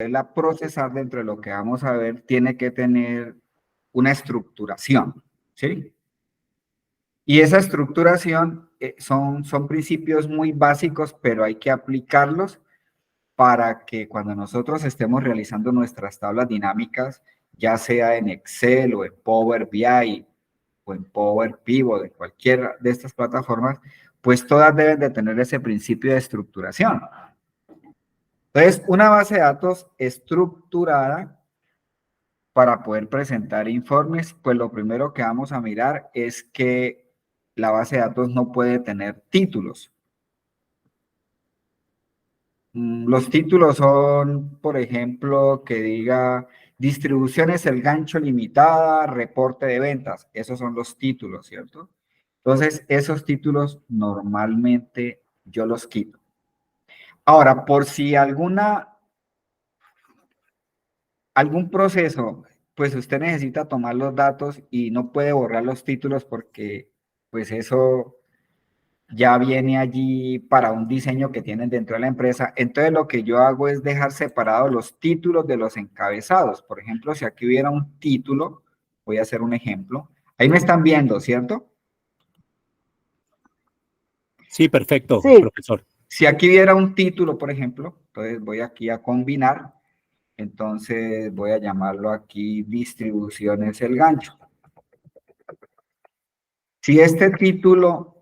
poderla procesar dentro de lo que vamos a ver, tiene que tener una estructuración, ¿sí? Y esa estructuración son principios muy básicos, pero hay que aplicarlos para que cuando nosotros estemos realizando nuestras tablas dinámicas, ya sea en Excel o en Power BI o en Power Pivot, de cualquiera de estas plataformas, pues todas deben de tener ese principio de estructuración. Entonces, una base de datos estructurada para poder presentar informes, pues lo primero que vamos a mirar es que la base de datos no puede tener títulos. Los títulos son, por ejemplo, que diga distribuciones el gancho limitada, reporte de ventas. Esos son los títulos, ¿cierto? Entonces, esos títulos normalmente yo los quito. Ahora, por si algún proceso, pues usted necesita tomar los datos y no puede borrar los títulos porque, pues eso ya viene allí para un diseño que tienen dentro de la empresa. Entonces lo que yo hago es dejar separados los títulos de los encabezados. Por ejemplo, si aquí hubiera un título, voy a hacer un ejemplo. Ahí me están viendo, ¿cierto? Sí, perfecto, Sí. profesor. Si aquí hubiera un título, por ejemplo, entonces voy aquí a combinar. Entonces voy a llamarlo aquí distribuciones el gancho. Si este título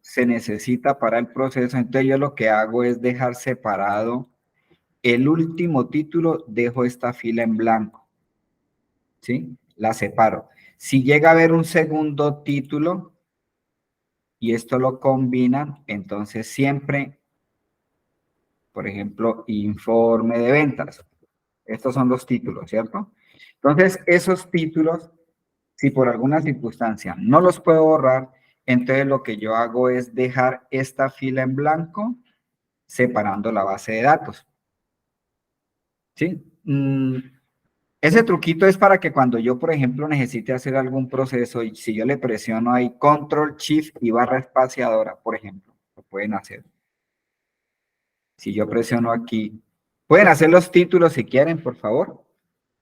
se necesita para el proceso, entonces yo lo que hago es dejar separado el último título, dejo esta fila en blanco, ¿sí? La separo. Si llega a haber un segundo título y esto lo combinan, entonces siempre, por ejemplo, informe de ventas. Estos son los títulos, ¿cierto? Entonces, esos títulos, si por alguna circunstancia no los puedo borrar, entonces lo que yo hago es dejar esta fila en blanco separando la base de datos. ¿Sí? Ese truquito es para que cuando yo, por ejemplo, necesite hacer algún proceso y si yo le presiono ahí Control, Shift y barra espaciadora, por ejemplo, lo pueden hacer. Si yo presiono aquí, pueden hacer los títulos si quieren, por favor.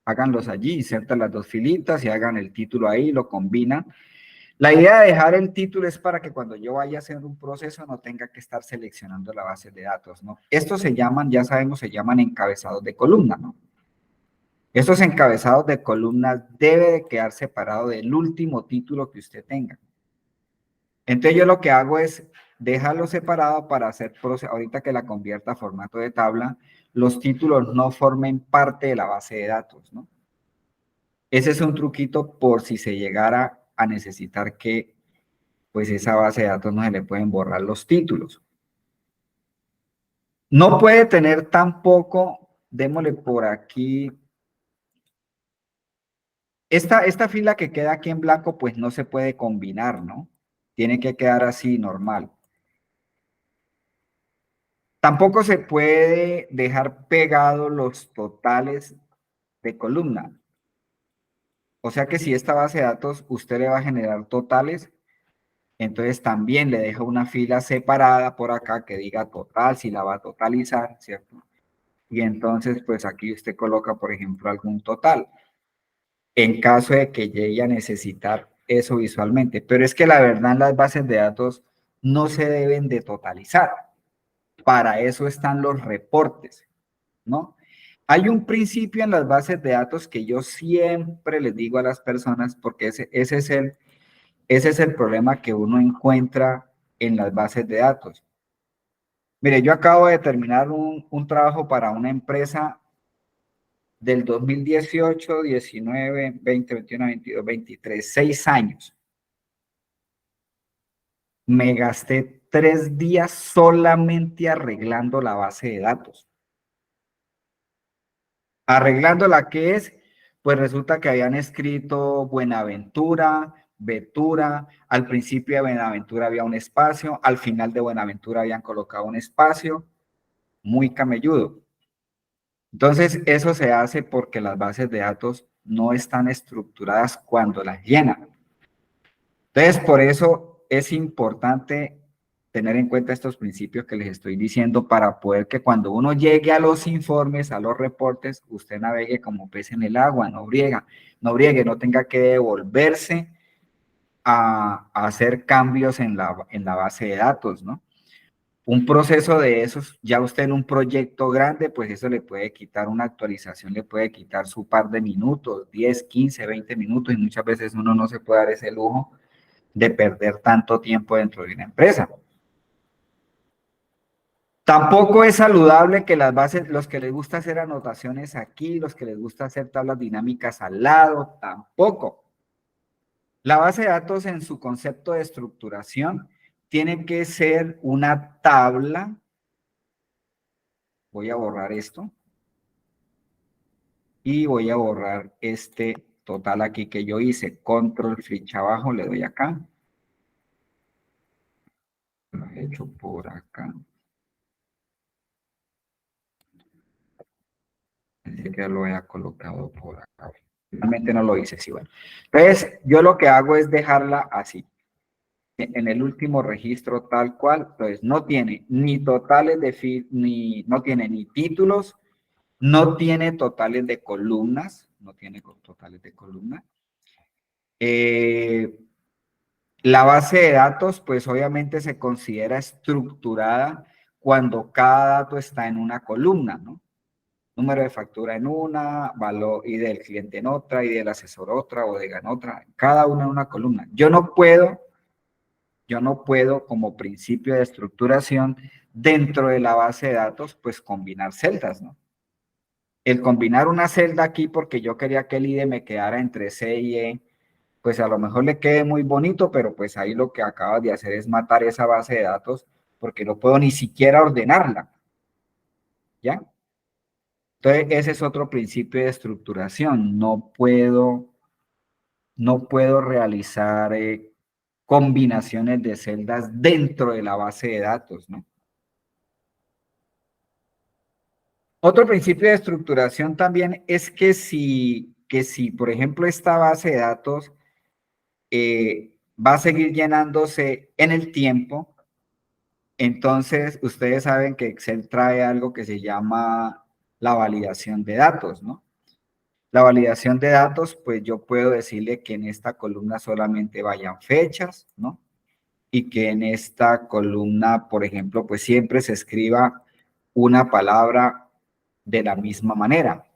Háganlos allí, insertan las dos filitas y hagan el título ahí, lo combinan. La idea de dejar el título es para que cuando yo vaya a hacer un proceso no tenga que estar seleccionando la base de datos, ¿no? Estos se llaman, ya sabemos, se llaman encabezados de columna, ¿no? Estos encabezados de columnas debe de quedar separado del último título que usted tenga. Entonces yo lo que hago es dejarlo separado para hacer proceso. Ahorita que la convierta a formato de tabla, los títulos no formen parte de la base de datos, ¿no? Ese es un truquito por si se llegara a necesitar que, pues, esa base de datos no se le pueden borrar los títulos. No puede tener tampoco, démosle por aquí, esta fila que queda aquí en blanco, pues no se puede combinar, ¿no? Tiene que quedar así, normal. Tampoco se puede dejar pegados los totales de columna. O sea que si esta base de datos usted le va a generar totales, entonces también le deja una fila separada por acá que diga total, si la va a totalizar, ¿cierto? Y entonces, pues aquí usted coloca, por ejemplo, algún total, en caso de que llegue a necesitar eso visualmente. Pero es que la verdad en las bases de datos no se deben de totalizar. Para eso están los reportes, ¿no? Hay un principio en las bases de datos que yo siempre les digo a las personas, porque ese es el problema que uno encuentra en las bases de datos. Mire, yo acabo de terminar un trabajo para una empresa del 2018, 19, 20, 21, 22, 23, 6 años. Me gasté 3 días solamente arreglando la base de datos. Arreglando la que es, pues resulta que habían escrito Buenaventura, Ventura, al principio de Buenaventura había un espacio, al final de Buenaventura habían colocado un espacio, muy camelludo. Entonces, eso se hace porque las bases de datos no están estructuradas cuando las llenan. Entonces, por eso es importante tener en cuenta estos principios que les estoy diciendo para poder que cuando uno llegue a los informes, a los reportes, usted navegue como pez en el agua, no briegue, no tenga que devolverse a hacer cambios en la base de datos, ¿no? Un proceso de esos, ya usted en un proyecto grande, pues eso le puede quitar una actualización, le puede quitar su par de minutos, 10, 15, 20 minutos, y muchas veces uno no se puede dar ese lujo de perder tanto tiempo dentro de una empresa. Tampoco es saludable que las bases, los que les gusta hacer anotaciones aquí, los que les gusta hacer tablas dinámicas al lado, tampoco. La base de datos en su concepto de estructuración tiene que ser una tabla. Voy a borrar esto. Y voy a borrar este total aquí que yo hice. Control flecha abajo, le doy acá. Lo he hecho por acá. Pensé que lo había colocado por acá. Realmente no lo hice, sí, bueno. Entonces, yo lo que hago es dejarla así. En el último registro tal cual, pues no tiene ni totales de no tiene ni títulos, no tiene totales de columnas, no tiene totales de columnas. La base de datos, pues obviamente se considera estructurada cuando cada dato está en una columna, ¿no? Número de factura en una, valor y del cliente en otra, y del asesor otra, bodega en otra, cada una en una columna. Yo no puedo como principio de estructuración dentro de la base de datos, pues combinar celdas, ¿no? El combinar una celda aquí porque yo quería que el ID me quedara entre C y E, pues a lo mejor le quede muy bonito, pero pues ahí lo que acabas de hacer es matar esa base de datos porque no puedo ni siquiera ordenarla, ¿ya? Entonces, ese es otro principio de estructuración. No puedo realizar combinaciones de celdas dentro de la base de datos, ¿no? Otro principio de estructuración también es que si, por ejemplo, esta base de datos va a seguir llenándose en el tiempo, entonces ustedes saben que Excel trae algo que se llama la validación de datos, ¿no? La validación de datos, pues yo puedo decirle que en esta columna solamente vayan fechas, ¿no? Y que en esta columna, por ejemplo, pues siempre se escriba una palabra de la misma manera.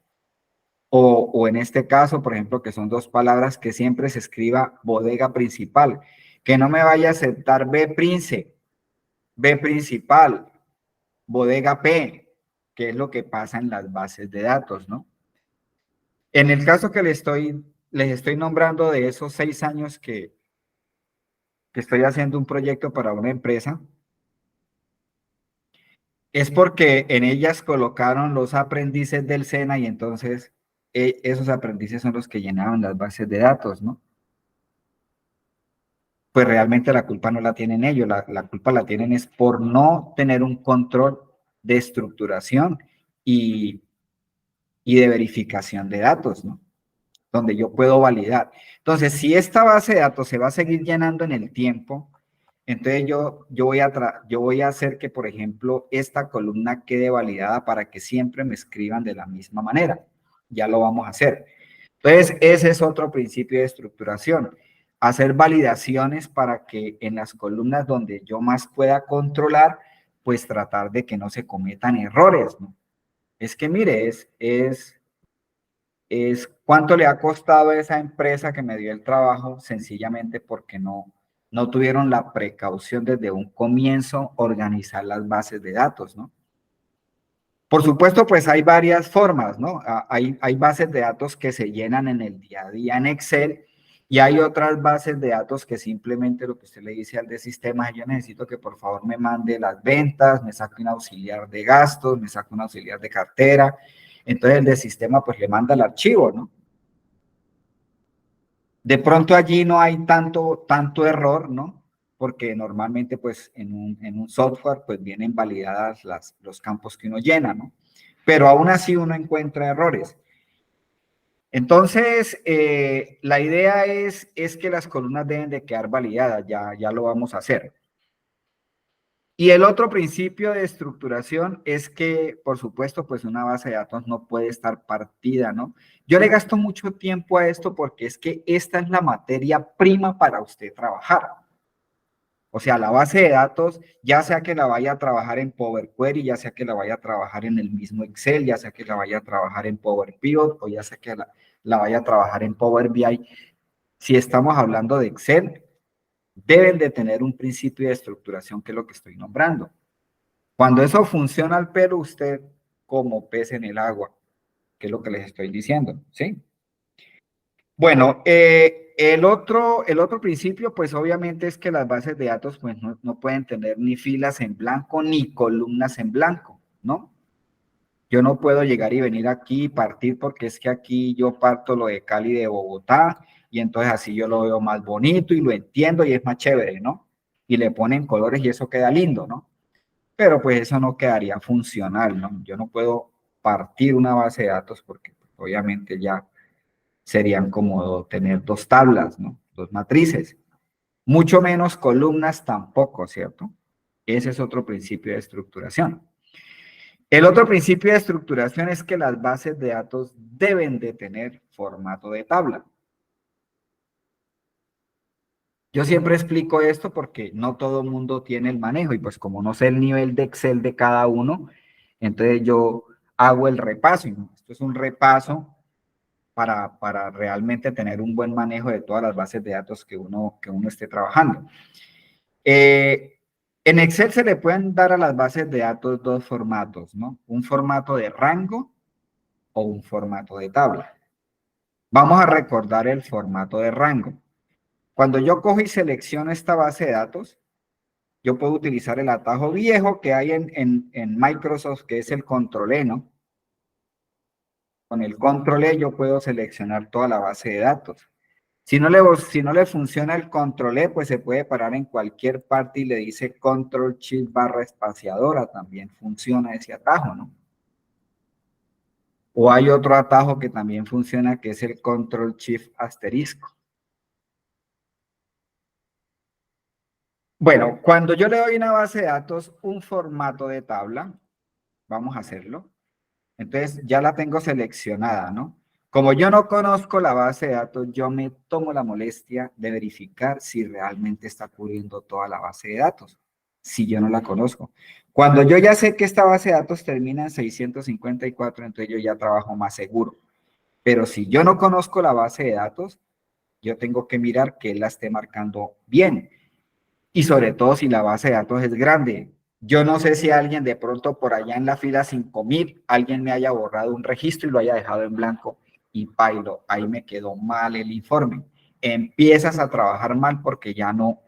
O en este caso, por ejemplo, que son dos palabras, que siempre se escriba bodega principal, que no me vaya a aceptar B principal, bodega P, que es lo que pasa en las bases de datos, ¿no? En el caso que les estoy nombrando de esos 6 años que estoy haciendo un proyecto para una empresa, es porque en ellas colocaron los aprendices del SENA y entonces esos aprendices son los que llenaban las bases de datos, ¿no? Pues realmente la culpa no la tienen ellos, la culpa la tienen es por no tener un control de estructuración y de verificación de datos, ¿no? Donde yo puedo validar. Entonces, si esta base de datos se va a seguir llenando en el tiempo, entonces yo voy a hacer que, por ejemplo, esta columna quede validada para que siempre me escriban de la misma manera. Ya lo vamos a hacer. Entonces, ese es otro principio de estructuración. Hacer validaciones para que en las columnas donde yo más pueda controlar, pues tratar de que no se cometan errores, ¿no? Es que mire, es cuánto le ha costado a esa empresa que me dio el trabajo, sencillamente porque no tuvieron la precaución desde un comienzo organizar las bases de datos, ¿no? Por supuesto, pues hay varias formas, ¿no? Hay bases de datos que se llenan en el día a día en Excel y hay otras bases de datos que simplemente lo que usted le dice al de sistemas, yo necesito que por favor me mande las ventas, me saque un auxiliar de gastos, me saque un auxiliar de cartera. Entonces el de sistema pues le manda el archivo, ¿no? De pronto allí no hay tanto error, ¿no? Porque normalmente pues en un software pues vienen validadas los campos que uno llena, ¿no? Pero aún así uno encuentra errores. Entonces, la idea es que las columnas deben de quedar validadas, ya lo vamos a hacer. Y el otro principio de estructuración es que, por supuesto, pues una base de datos no puede estar partida, ¿no? Yo le gasto mucho tiempo a esto porque es que esta es la materia prima para usted trabajar. O sea, la base de datos, ya sea que la vaya a trabajar en Power Query, ya sea que la vaya a trabajar en el mismo Excel, ya sea que la vaya a trabajar en Power Pivot o ya sea que la vaya a trabajar en Power BI. Si estamos hablando de Excel, deben de tener un principio de estructuración que es lo que estoy nombrando. Cuando eso funciona al pelo, usted como pez en el agua, que es lo que les estoy diciendo, ¿sí? Bueno, el otro principio, pues obviamente es que las bases de datos pues no pueden tener ni filas en blanco ni columnas en blanco, ¿no? Yo no puedo llegar y venir aquí y partir porque es que aquí yo parto lo de Cali de Bogotá y entonces así yo lo veo más bonito y lo entiendo y es más chévere, ¿no? Y le ponen colores y eso queda lindo, ¿no? Pero pues eso no quedaría funcional, ¿no? Yo no puedo partir una base de datos porque pues, obviamente ya serían como tener dos tablas, ¿no? Dos matrices. Mucho menos columnas tampoco, ¿cierto? Ese es otro principio de estructuración. El otro principio de estructuración es que las bases de datos deben de tener formato de tabla. Yo siempre explico esto porque no todo el mundo tiene el manejo y pues como no sé el nivel de Excel de cada uno, entonces yo hago el repaso. ¿No? Esto es un repaso para realmente tener un buen manejo de todas las bases de datos que uno esté trabajando. En Excel se le pueden dar a las bases de datos dos formatos, ¿no? Un formato de rango o un formato de tabla. Vamos a recordar el formato de rango. Cuando yo cojo y selecciono esta base de datos, yo puedo utilizar el atajo viejo que hay en Microsoft, que es el control E, ¿no? Con el control E yo puedo seleccionar toda la base de datos. Si no le funciona el control E, pues se puede parar en cualquier parte y le dice control shift barra espaciadora, también funciona ese atajo, ¿no? O hay otro atajo que también funciona, que es el control shift asterisco. Bueno, cuando yo le doy a una base de datos un formato de tabla, vamos a hacerlo. Entonces ya la tengo seleccionada, ¿no? Como yo no conozco la base de datos, yo me tomo la molestia de verificar si realmente está cubriendo toda la base de datos, si yo no la conozco. Cuando yo ya sé que esta base de datos termina en 654, entonces yo ya trabajo más seguro. Pero si yo no conozco la base de datos, yo tengo que mirar que la esté marcando bien. Y sobre todo si la base de datos es grande. Yo no sé si alguien de pronto por allá en la fila 5000, alguien me haya borrado un registro y lo haya dejado en blanco y pailo, ahí me quedó mal el informe. Empiezas a trabajar mal porque ya no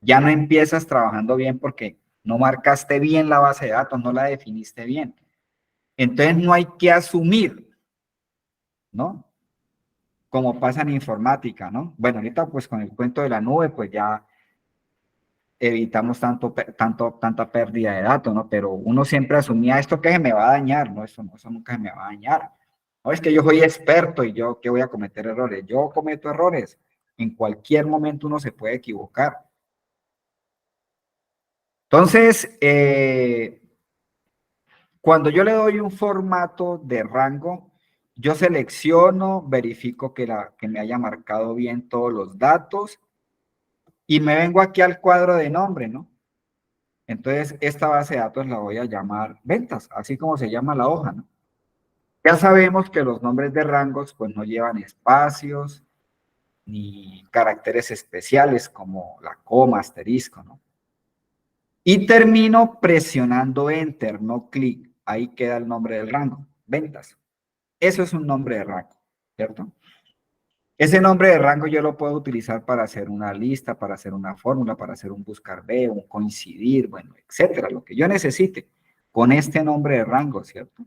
empiezas trabajando bien porque no marcaste bien la base de datos, no la definiste bien. Entonces no hay que asumir, ¿no? Como pasa en informática, ¿no? Bueno, ahorita pues con el cuento de la nube, pues ya evitamos tanta pérdida de datos, ¿no? Pero uno siempre asumía esto que se me va a dañar, ¿no? Eso nunca se me va a dañar. No es que yo soy experto y yo que voy a cometer errores. Yo cometo errores. En cualquier momento uno se puede equivocar. Entonces, cuando yo le doy un formato de rango, yo selecciono, verifico que me haya marcado bien todos los datos y me vengo aquí al cuadro de nombre, ¿no? Entonces, esta base de datos la voy a llamar ventas, así como se llama la hoja, ¿no? Ya sabemos que los nombres de rangos pues no llevan espacios ni caracteres especiales como la coma, asterisco, ¿no? Y termino presionando Enter, no clic. Ahí queda el nombre del rango, ventas. Eso es un nombre de rango, ¿cierto? Ese nombre de rango yo lo puedo utilizar para hacer una lista, para hacer una fórmula, para hacer un buscar B, un coincidir, bueno, etcétera, lo que yo necesite con este nombre de rango, ¿cierto?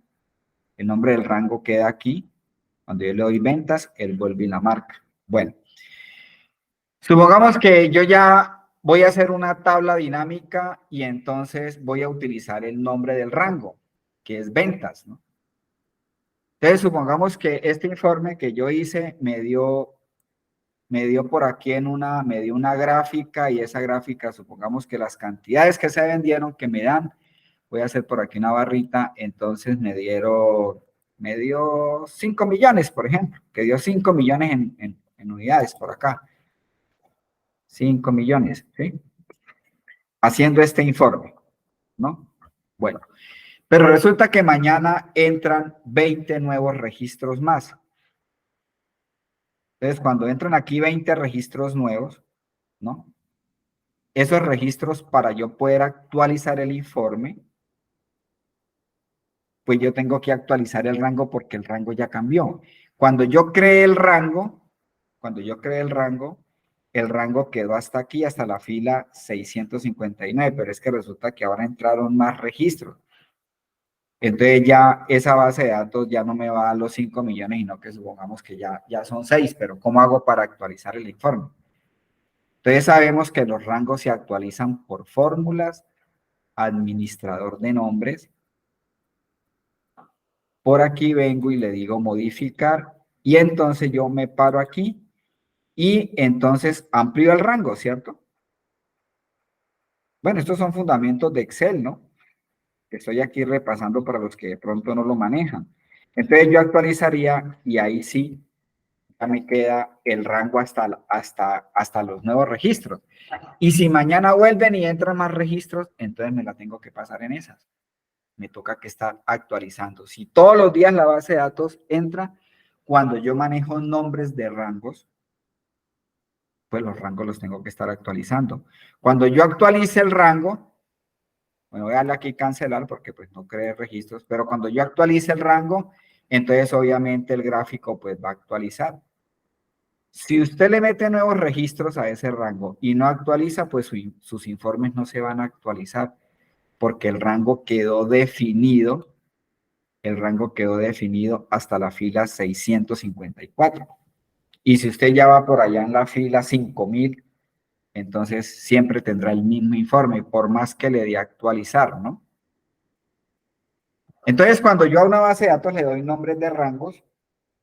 El nombre del rango queda aquí. Cuando yo le doy ventas, él vuelve y la marca. Bueno, supongamos que yo ya voy a hacer una tabla dinámica y entonces voy a utilizar el nombre del rango, que es ventas, ¿no? Entonces, supongamos que este informe que yo hice me dio me dio por aquí me dio una gráfica y esa gráfica, supongamos que las cantidades que se vendieron que me dan, voy a hacer por aquí una barrita, entonces me dio 5 millones, por ejemplo, que dio 5 millones en unidades por acá. 5 millones, ¿sí? Haciendo este informe, ¿no? Bueno, pero resulta que mañana entran 20 nuevos registros más. Entonces, cuando entran aquí 20 registros nuevos, ¿no? Esos registros, para yo poder actualizar el informe, pues yo tengo que actualizar el rango porque el rango ya cambió. Cuando yo creé el rango, el rango quedó hasta aquí, hasta la fila 659, pero es que resulta que ahora entraron más registros. Entonces ya esa base de datos ya no me va a dar los 5 millones, sino que supongamos que ya son 6, pero ¿cómo hago para actualizar el informe? Entonces sabemos que los rangos se actualizan por fórmulas, administrador de nombres. Por aquí vengo y le digo modificar y entonces yo me paro aquí y entonces amplío el rango, ¿cierto? Bueno, estos son fundamentos de Excel, ¿no? Que estoy aquí repasando para los que de pronto no lo manejan. Entonces yo actualizaría y ahí sí ya me queda el rango hasta los nuevos registros. Y si mañana vuelven y entran más registros, entonces me la tengo que pasar en esas. Me toca que estar actualizando. Si todos los días la base de datos entra, cuando yo manejo nombres de rangos, pues los rangos los tengo que estar actualizando. Cuando yo actualice el rango, bueno, voy a darle aquí cancelar porque pues no creé registros, pero cuando yo actualice el rango, entonces obviamente el gráfico pues va a actualizar. Si usted le mete nuevos registros a ese rango y no actualiza, pues sus informes no se van a actualizar porque el rango quedó definido hasta la fila 654. Y si usted ya va por allá en la fila 5000, entonces siempre tendrá el mismo informe, por más que le dé actualizar, ¿no? Entonces, cuando yo a una base de datos le doy nombres de rangos,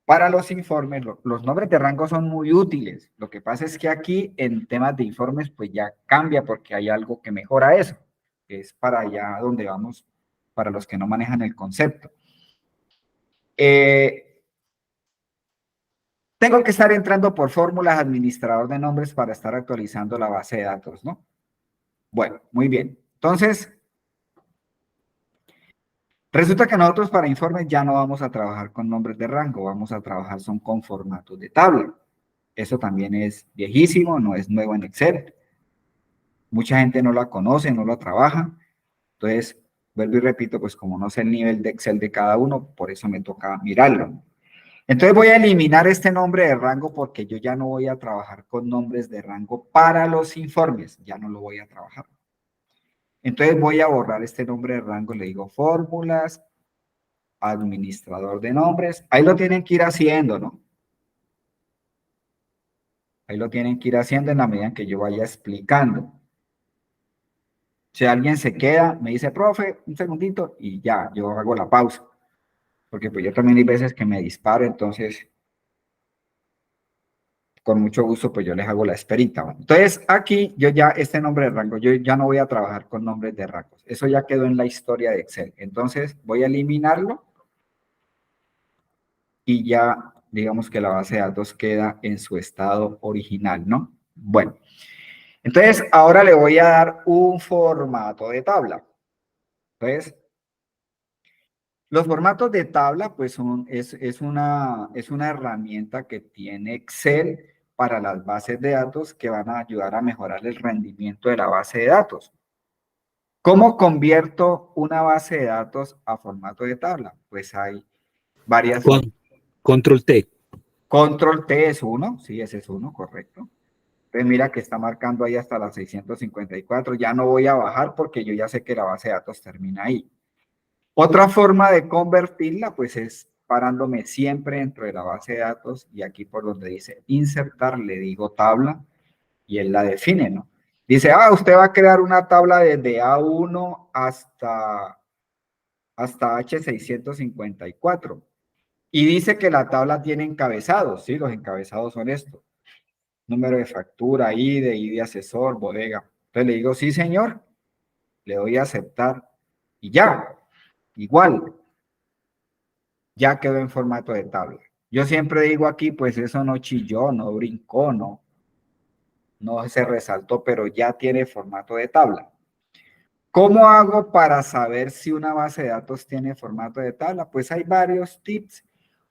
para los informes, los nombres de rangos son muy útiles. Lo que pasa es que aquí en temas de informes, pues ya cambia porque hay algo que mejora eso, que es para allá donde vamos, para los que no manejan el concepto. Tengo que estar entrando por fórmulas administrador de nombres para estar actualizando la base de datos, ¿no? Bueno, muy bien. Entonces, resulta que nosotros para informes ya no vamos a trabajar con nombres de rango, vamos a trabajar son con formatos de tabla. Eso también es viejísimo, no es nuevo en Excel. Mucha gente no la conoce, no la trabaja. Entonces, vuelvo y repito, pues como no sé el nivel de Excel de cada uno, por eso me toca mirarlo. Entonces voy a eliminar este nombre de rango porque yo ya no voy a trabajar con nombres de rango para los informes, ya no lo voy a trabajar. Entonces voy a borrar este nombre de rango, le digo fórmulas, administrador de nombres. Ahí lo tienen que ir haciendo, ¿no? Ahí lo tienen que ir haciendo en la medida en que yo vaya explicando. Si alguien se queda, me dice, profe, un segundito, y ya, yo hago la pausa. Porque pues yo también hay veces que me disparo, entonces, con mucho gusto, pues yo les hago la esperita. Bueno, entonces, aquí yo ya, este nombre de rango, yo ya no voy a trabajar con nombres de rangos. Eso ya quedó en la historia de Excel. Entonces, voy a eliminarlo y ya, digamos que la base de datos queda en su estado original, ¿no? Bueno, entonces, ahora le voy a dar un formato de tabla. Entonces, los formatos de tabla, pues es una herramienta que tiene Excel para las bases de datos que van a ayudar a mejorar el rendimiento de la base de datos. ¿Cómo convierto una base de datos a formato de tabla? Pues hay varias formas. Control T. Control T es uno, sí, ese es uno, correcto. Entonces mira que está marcando ahí hasta las 654. Ya no voy a bajar porque yo ya sé que la base de datos termina ahí. Otra forma de convertirla, pues es parándome siempre dentro de la base de datos y aquí por donde dice insertar, le digo tabla y él la define, ¿no? Dice, usted va a crear una tabla desde A1 hasta H654. Y dice que la tabla tiene encabezados, ¿sí? Los encabezados son estos. número de factura, ID asesor, bodega. Entonces le digo, sí, señor, le doy a aceptar y ya, igual, ya quedó en formato de tabla. Yo siempre digo aquí, pues eso no chilló, no brincó, no se resaltó, pero ya tiene formato de tabla. ¿Cómo hago para saber si una base de datos tiene formato de tabla? Pues hay varios tips.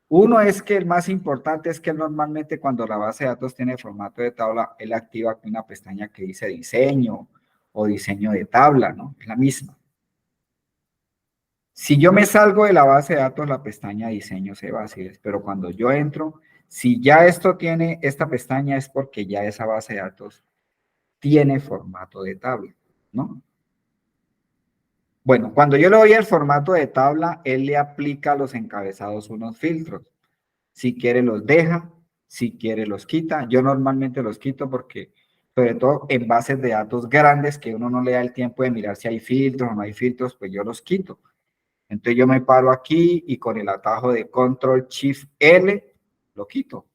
Uno es que el más importante es que normalmente cuando la base de datos tiene formato de tabla, él activa una pestaña que dice diseño o diseño de tabla, ¿no? Es la misma. Si yo me salgo de la base de datos, la pestaña diseño se va así, pero cuando yo entro, si ya esto tiene esta pestaña es porque ya esa base de datos tiene formato de tabla, ¿no? Bueno, cuando yo le doy el formato de tabla, él le aplica a los encabezados unos filtros. Si quiere los deja, si quiere los quita. Yo normalmente los quito porque, sobre todo en bases de datos grandes que uno no le da el tiempo de mirar si hay filtros o no hay filtros, pues yo los quito. Entonces yo me paro aquí y con el atajo de Control Shift L lo quito.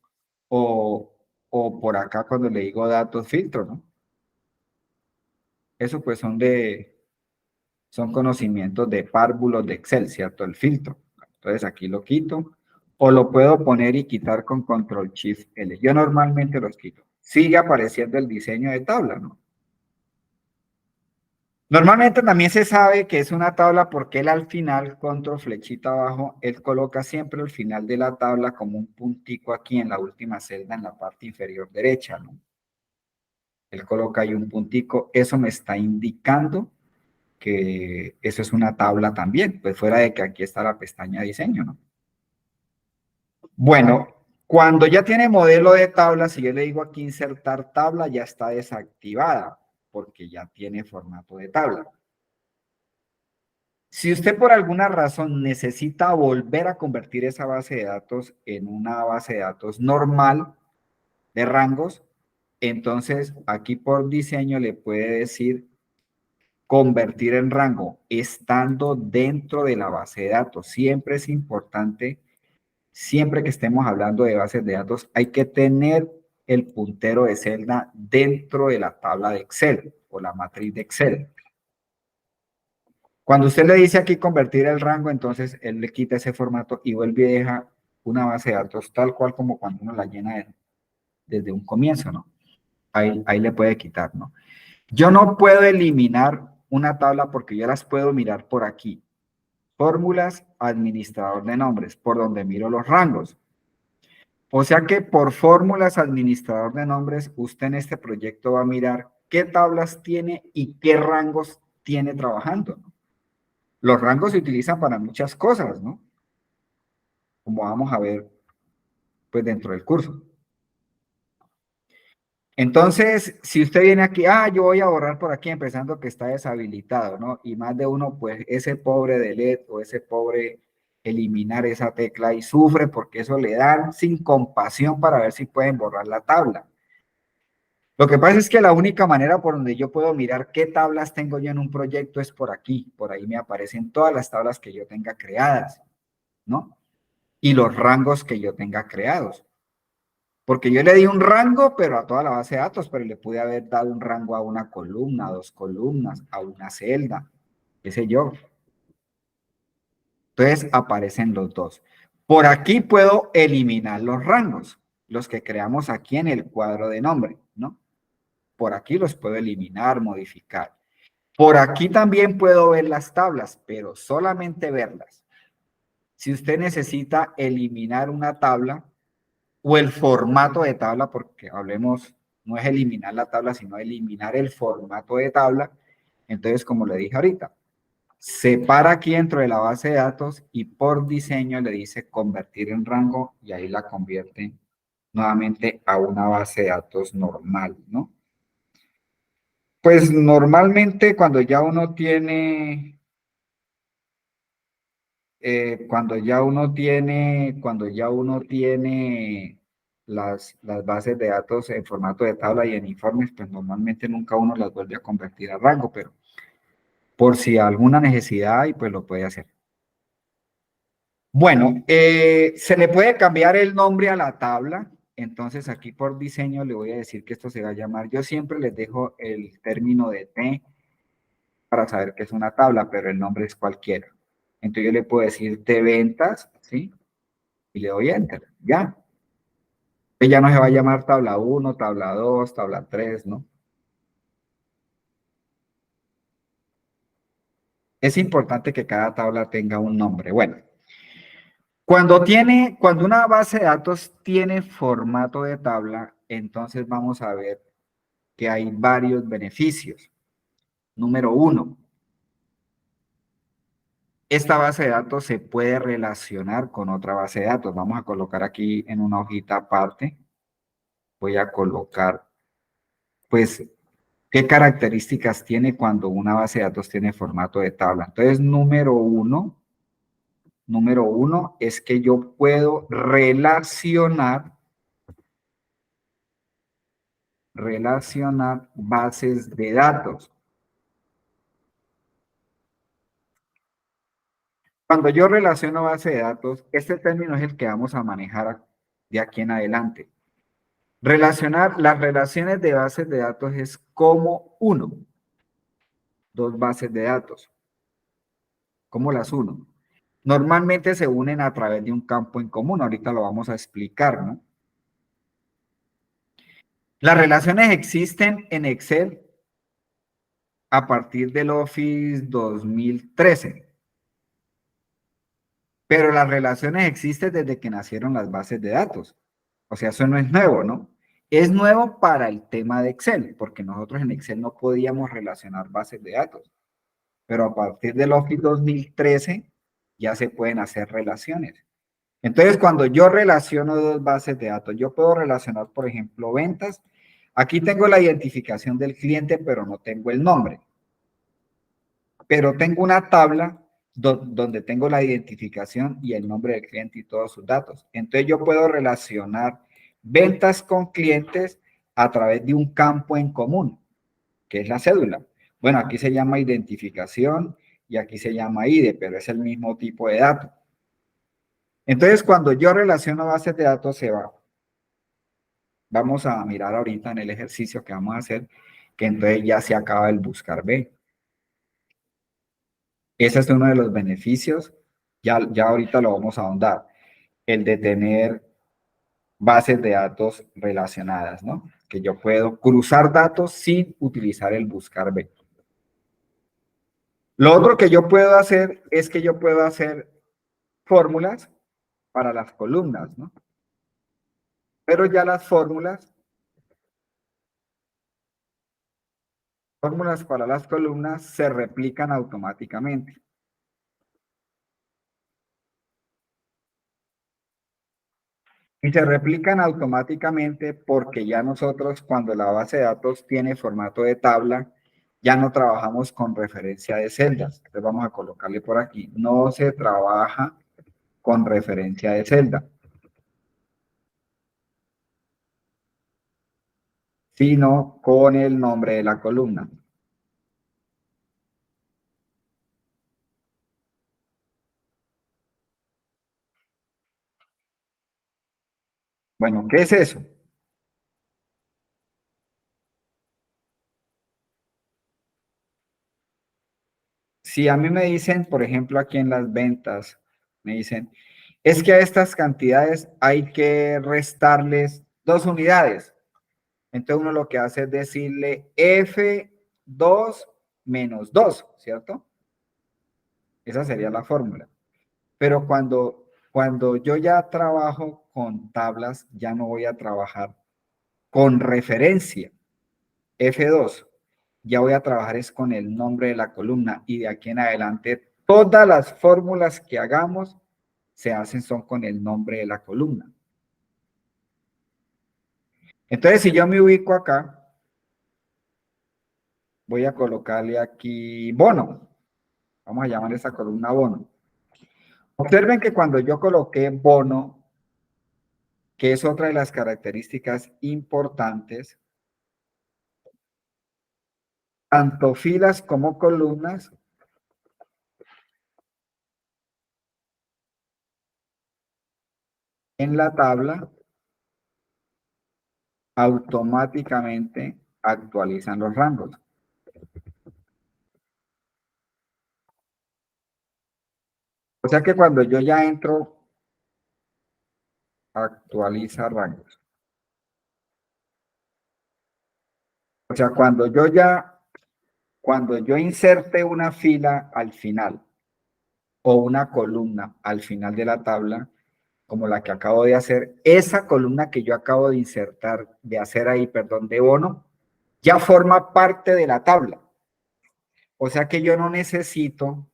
O por acá cuando le digo datos filtro, ¿no? Eso pues son conocimientos de párvulos de Excel, ¿cierto? El filtro. Entonces aquí lo quito. O lo puedo poner y quitar con Control Shift L. Yo normalmente los quito. Sigue apareciendo el diseño de tabla, ¿no? Normalmente también se sabe que es una tabla porque él al final, control flechita abajo, él coloca siempre al final de la tabla como un puntico aquí en la última celda en la parte inferior derecha, ¿no? Él coloca ahí un puntico, eso me está indicando que eso es una tabla también, pues fuera de que aquí está la pestaña diseño, ¿no? Bueno, cuando ya tiene modelo de tabla, si yo le digo aquí insertar tabla, ya está desactivada porque ya tiene formato de tabla. Si usted por alguna razón necesita volver a convertir esa base de datos en una base de datos normal de rangos, entonces aquí por diseño le puede decir convertir en rango estando dentro de la base de datos. Siempre es importante, siempre que estemos hablando de bases de datos, hay que tener el puntero de celda dentro de la tabla de Excel o la matriz de Excel. Cuando usted le dice aquí convertir el rango, entonces él le quita ese formato y vuelve y deja una base de datos tal cual como cuando uno la llena desde un comienzo, ¿no? Ahí le puede quitar, ¿no? Yo no puedo eliminar una tabla porque yo las puedo mirar por aquí. Fórmulas, administrador de nombres, por donde miro los rangos. O sea que por fórmulas, administrador de nombres, usted en este proyecto va a mirar qué tablas tiene y qué rangos tiene trabajando, ¿no? Los rangos se utilizan para muchas cosas, ¿no? Como vamos a ver, pues dentro del curso. Entonces, si usted viene aquí, yo voy a borrar por aquí, empezando que está deshabilitado, ¿no? Y más de uno, pues ese pobre delete o ese pobre eliminar esa tecla y sufre porque eso le dan sin compasión para ver si pueden borrar la tabla. Lo que pasa es que la única manera por donde yo puedo mirar qué tablas tengo yo en un proyecto es por aquí. Por ahí me aparecen todas las tablas que yo tenga creadas, ¿no? Y los rangos que yo tenga creados. Porque yo le di un rango, pero a toda la base de datos, pero le pude haber dado un rango a una columna, a 2 columnas, a una celda, qué sé yo. Entonces aparecen los dos. Por aquí puedo eliminar los rangos, los que creamos aquí en el cuadro de nombre, ¿no? Por aquí los puedo eliminar, modificar. Por aquí también puedo ver las tablas, pero solamente verlas. Si usted necesita eliminar una tabla, o el formato de tabla, porque hablemos, no es eliminar la tabla, sino eliminar el formato de tabla. Entonces, como le dije ahorita, se para aquí dentro de la base de datos y por diseño le dice convertir en rango y ahí la convierte nuevamente a una base de datos normal, ¿no? Pues normalmente cuando ya uno tiene cuando ya uno tiene las bases de datos en formato de tabla y en informes, pues normalmente nunca uno las vuelve a convertir a rango, pero por si alguna necesidad hay, pues lo puede hacer. Bueno, se le puede cambiar el nombre a la tabla, entonces aquí por diseño le voy a decir que esto se va a llamar, yo siempre les dejo el término de T para saber que es una tabla, pero el nombre es cualquiera. Entonces yo le puedo decir T ventas, ¿sí? Y le doy Enter, ya. Entonces ya no se va a llamar tabla 1, tabla 2, tabla 3, ¿no? Es importante que cada tabla tenga un nombre. Bueno, cuando una base de datos tiene formato de tabla, entonces vamos a ver que hay varios beneficios. Número uno, esta base de datos se puede relacionar con otra base de datos. Vamos a colocar aquí en una hojita aparte. Voy a colocar, pues, qué características tiene cuando una base de datos tiene formato de tabla. Entonces, número uno es que yo puedo relacionar bases de datos. Cuando yo relaciono base de datos, este término es el que vamos a manejar de aquí en adelante. Relacionar las relaciones de bases de datos es como uno, dos bases de datos. ¿Cómo las uno? Normalmente se unen a través de un campo en común. Ahorita lo vamos a explicar, ¿no? Las relaciones existen en Excel a partir del Office 2013. Pero las relaciones existen desde que nacieron las bases de datos. O sea, eso no es nuevo, ¿no? Es nuevo para el tema de Excel, porque nosotros en Excel no podíamos relacionar bases de datos. Pero a partir del Office 2013 ya se pueden hacer relaciones. Entonces, cuando yo relaciono dos bases de datos, yo puedo relacionar, por ejemplo, ventas. Aquí tengo la identificación del cliente, pero no tengo el nombre. Pero tengo una tabla donde tengo la identificación y el nombre del cliente y todos sus datos. Entonces, yo puedo relacionar ventas con clientes a través de un campo en común, que es la cédula. Bueno, aquí se llama identificación y aquí se llama IDE, pero es el mismo tipo de dato. Entonces, cuando yo relaciono bases de datos, se va. Vamos a mirar ahorita en el ejercicio que vamos a hacer, que entonces ya se acaba el buscar B. Ese es uno de los beneficios, ya ahorita lo vamos a ahondar, el de tener bases de datos relacionadas, ¿no? Que yo puedo cruzar datos sin utilizar el buscar B. Lo otro que yo puedo hacer es que yo puedo hacer fórmulas para las columnas, ¿no? Pero ya las fórmulas para las columnas se replican automáticamente. Y se replican automáticamente porque ya nosotros, cuando la base de datos tiene formato de tabla, ya no trabajamos con referencia de celdas. Entonces vamos a colocarle por aquí. No se trabaja con referencia de celda, sino con el nombre de la columna. Bueno, ¿qué es eso? Si a mí me dicen, por ejemplo, aquí en las ventas, me dicen, es que a estas cantidades hay que restarles 2 unidades. Entonces uno lo que hace es decirle F2 menos 2, ¿cierto? Esa sería la fórmula. Pero cuando yo ya trabajo con tablas, ya no voy a trabajar con referencia. F2. Ya voy a trabajar es con el nombre de la columna y de aquí en adelante todas las fórmulas que hagamos se hacen son con el nombre de la columna. Entonces, si yo me ubico acá, voy a colocarle aquí bono. Vamos a llamar esa columna bono. Observen que cuando yo coloqué bono, que es otra de las características importantes, tanto filas como columnas en la tabla automáticamente actualizan los rangos. O sea que cuando yo ya entro, actualiza rangos. O sea, cuando yo inserte una fila al final o una columna al final de la tabla, como la que acabo de hacer, esa columna que yo acabo de insertar, de hacer ahí, perdón, de bono, ya forma parte de la tabla. O sea que yo no necesito,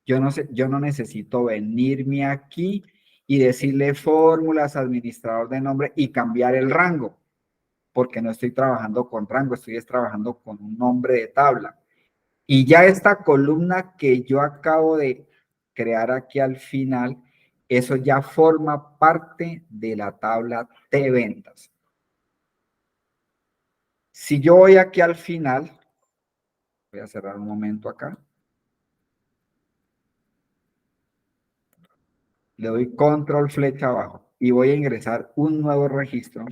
yo no necesito venirme aquí y decirle fórmulas, administrador de nombre y cambiar el rango, porque no estoy trabajando con rango, estoy trabajando con un nombre de tabla. Y ya esta columna que yo acabo de crear aquí al final, eso ya forma parte de la tabla de ventas. Si yo voy aquí al final, voy a cerrar un momento acá, le doy control flecha abajo y voy a ingresar un nuevo registro,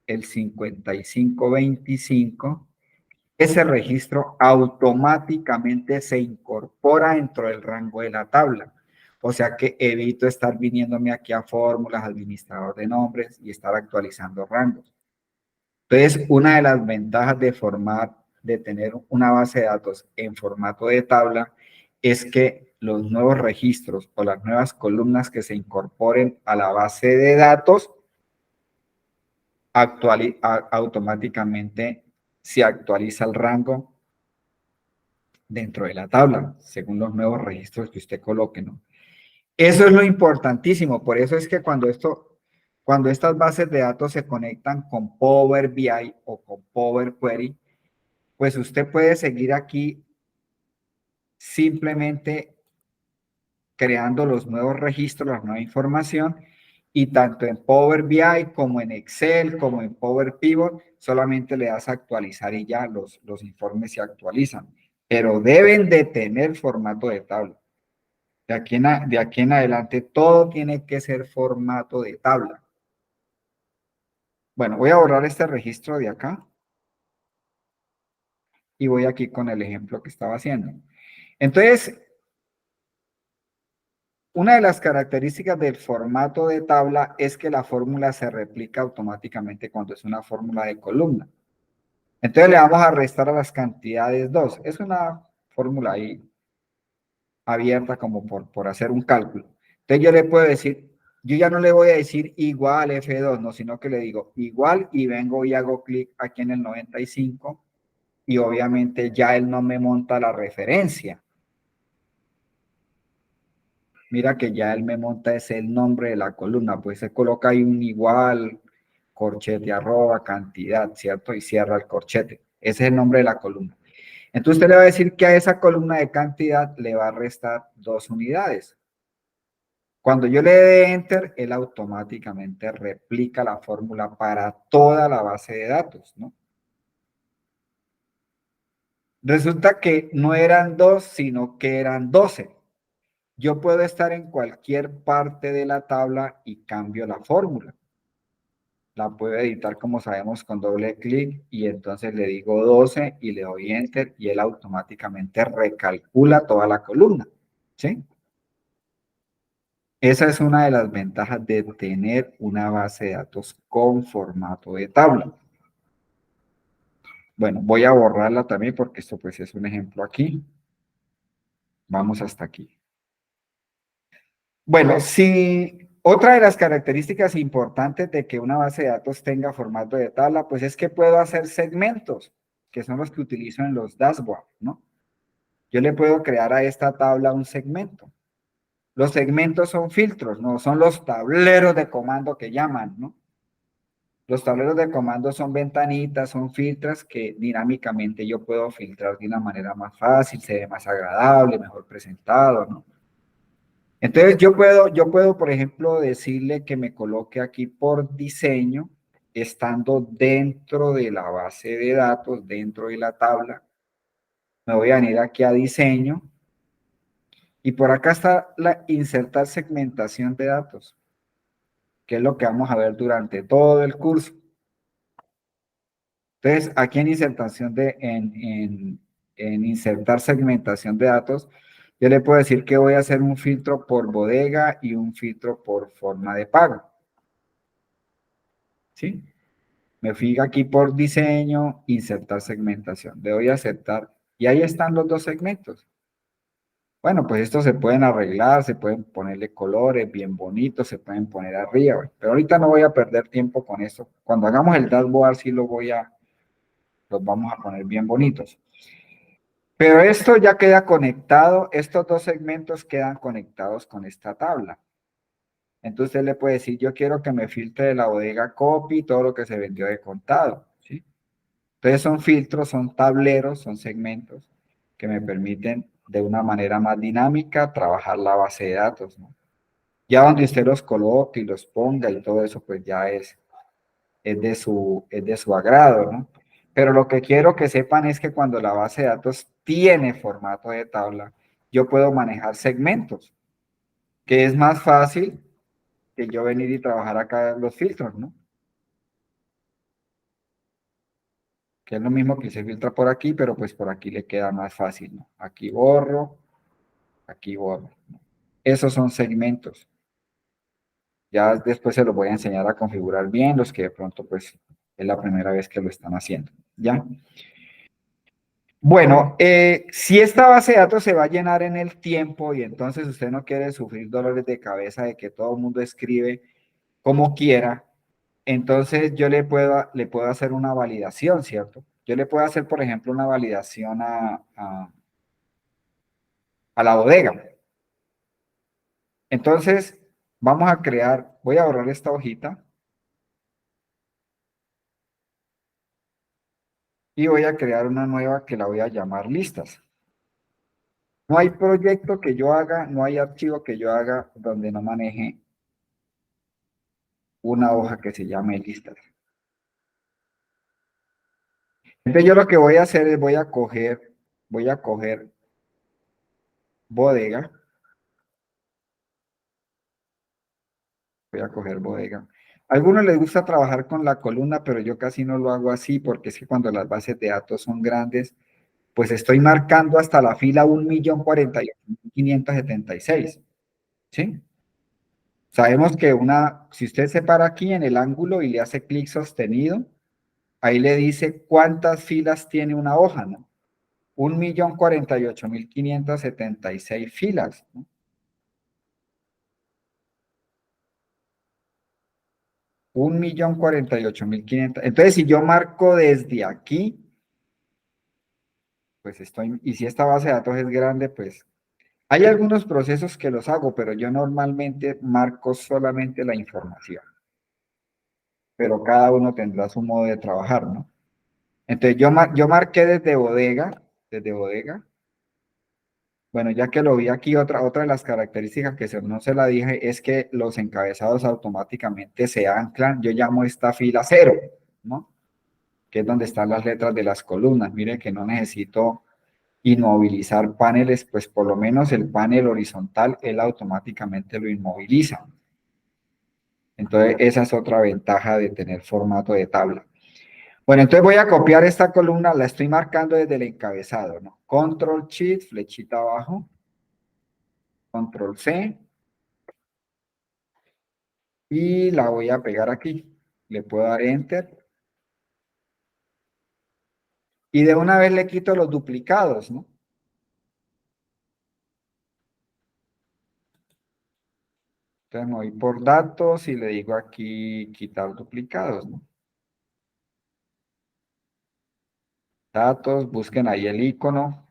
el 5525. Ese registro automáticamente se incorpora dentro del rango de la tabla. O sea que evito estar viniéndome aquí a fórmulas, administrador de nombres y estar actualizando rangos. Entonces, una de las ventajas de tener una base de datos en formato de tabla es que los nuevos registros o las nuevas columnas que se incorporen a la base de datos automáticamente se actualiza el rango dentro de la tabla, según los nuevos registros que usted coloque, ¿no? Eso es lo importantísimo, por eso es que cuando estas bases de datos se conectan con Power BI o con Power Query, pues usted puede seguir aquí simplemente creando los nuevos registros, la nueva información, y tanto en Power BI como en Excel, como en Power Pivot, solamente le das a actualizar y ya los informes se actualizan, pero deben de tener formato de tabla. De aquí en adelante todo tiene que ser formato de tabla. Bueno, voy a borrar este registro de acá y voy aquí con el ejemplo que estaba haciendo. Entonces, una de las características del formato de tabla es que la fórmula se replica automáticamente cuando es una fórmula de columna. Entonces le vamos a restar a las cantidades 2. Es una fórmula ahí abierta como por hacer un cálculo. Entonces yo le puedo decir, yo ya no le voy a decir igual F2, no, sino que le digo igual y vengo y hago clic aquí en el 95 y obviamente ya él no me monta la referencia. Mira que ya él me monta es el nombre de la columna, pues se coloca ahí un igual, corchete, arroba, cantidad, ¿cierto? Y cierra el corchete. Ese es el nombre de la columna. Entonces usted le va a decir que a esa columna de cantidad le va a restar 2 unidades. Cuando yo le dé Enter, él automáticamente replica la fórmula para toda la base de datos, ¿no? Resulta que no eran 2, sino que eran 12. Yo puedo estar en cualquier parte de la tabla y cambio la fórmula. La puedo editar, como sabemos, con doble clic y entonces le digo 12 y le doy Enter y él automáticamente recalcula toda la columna, ¿sí? Esa es una de las ventajas de tener una base de datos con formato de tabla. Bueno, voy a borrarla también porque esto pues es un ejemplo aquí. Vamos hasta aquí. Bueno, si otra de las características importantes de que una base de datos tenga formato de tabla, pues es que puedo hacer segmentos, que son los que utilizo en los dashboards, ¿no? Yo le puedo crear a esta tabla un segmento. Los segmentos son filtros, no son los tableros de comando que llaman, ¿no? Los tableros de comando son ventanitas, son filtros que dinámicamente yo puedo filtrar de una manera más fácil, se ve más agradable, mejor presentado, ¿no? Entonces yo puedo, por ejemplo, decirle que me coloque aquí por diseño, estando dentro de la base de datos, dentro de la tabla. Me voy a venir aquí a diseño y por acá está la insertar segmentación de datos, que es lo que vamos a ver durante todo el curso. Entonces, aquí en insertación en insertar segmentación de datos, yo le puedo decir que voy a hacer un filtro por bodega y un filtro por forma de pago. ¿Sí? Me fijo aquí por diseño, insertar segmentación. Le doy a aceptar y ahí están los dos segmentos. Bueno, pues estos se pueden arreglar, se pueden ponerle colores bien bonitos, se pueden poner arriba, pero ahorita no voy a perder tiempo con esto. Cuando hagamos el dashboard sí los vamos a poner bien bonitos. Pero esto ya queda conectado, estos dos segmentos quedan conectados con esta tabla. Entonces usted le puede decir, yo quiero que me filtre de la bodega copy todo lo que se vendió de contado, ¿sí? Entonces son filtros, son tableros, son segmentos que me permiten de una manera más dinámica trabajar la base de datos, ¿no? Ya donde usted los coloque y los ponga y todo eso, pues ya es de su agrado, ¿no? Pero lo que quiero que sepan es que cuando la base de datos tiene formato de tabla, yo puedo manejar segmentos, que es más fácil que yo venir y trabajar acá los filtros, ¿no? Que es lo mismo que se filtra por aquí, pero pues por aquí le queda más fácil, ¿no? Aquí borro, aquí borro. Esos son segmentos. Ya después se los voy a enseñar a configurar bien, los que de pronto pues es la primera vez que lo están haciendo, ¿ya? Bueno, si esta base de datos se va a llenar en el tiempo y entonces usted no quiere sufrir dolores de cabeza de que todo el mundo escribe como quiera, entonces yo le puedo hacer una validación, ¿cierto? Yo le puedo hacer, por ejemplo, una validación a la bodega. Entonces, vamos a crear, voy a borrar esta hojita y voy a crear una nueva que la voy a llamar listas. No hay proyecto que yo haga, no hay archivo que yo haga donde no maneje una hoja que se llame listas. Entonces yo lo que voy a hacer es voy a coger bodega, voy a coger bodega. A algunos les gusta trabajar con la columna, pero yo casi no lo hago así porque es que cuando las bases de datos son grandes, pues estoy marcando hasta la fila 1.048.576, ¿sí? Sabemos que si usted se para aquí en el ángulo y le hace clic sostenido, ahí le dice cuántas filas tiene una hoja, ¿no? 1.048.576 filas, ¿no? 1.048.500. Entonces, si yo marco desde aquí, pues y si esta base de datos es grande, pues hay algunos procesos que los hago, pero yo normalmente marco solamente la información. Pero cada uno tendrá su modo de trabajar, ¿no? Entonces, yo marqué desde bodega. Bueno, ya que lo vi aquí, otra de las características que no se la dije es que los encabezados automáticamente se anclan. Yo llamo esta fila 0, ¿no? Que es donde están las letras de las columnas. Mire que no necesito inmovilizar paneles, pues por lo menos el panel horizontal, él automáticamente lo inmoviliza. Entonces, esa es otra ventaja de tener formato de tabla. Bueno, entonces voy a copiar esta columna, la estoy marcando desde el encabezado, ¿no? Control Shift, flechita abajo, Control C, y la voy a pegar aquí. Le puedo dar Enter. Y de una vez le quito los duplicados, ¿no? Entonces me voy por datos y le digo aquí quitar duplicados, ¿no? Datos, busquen ahí el icono.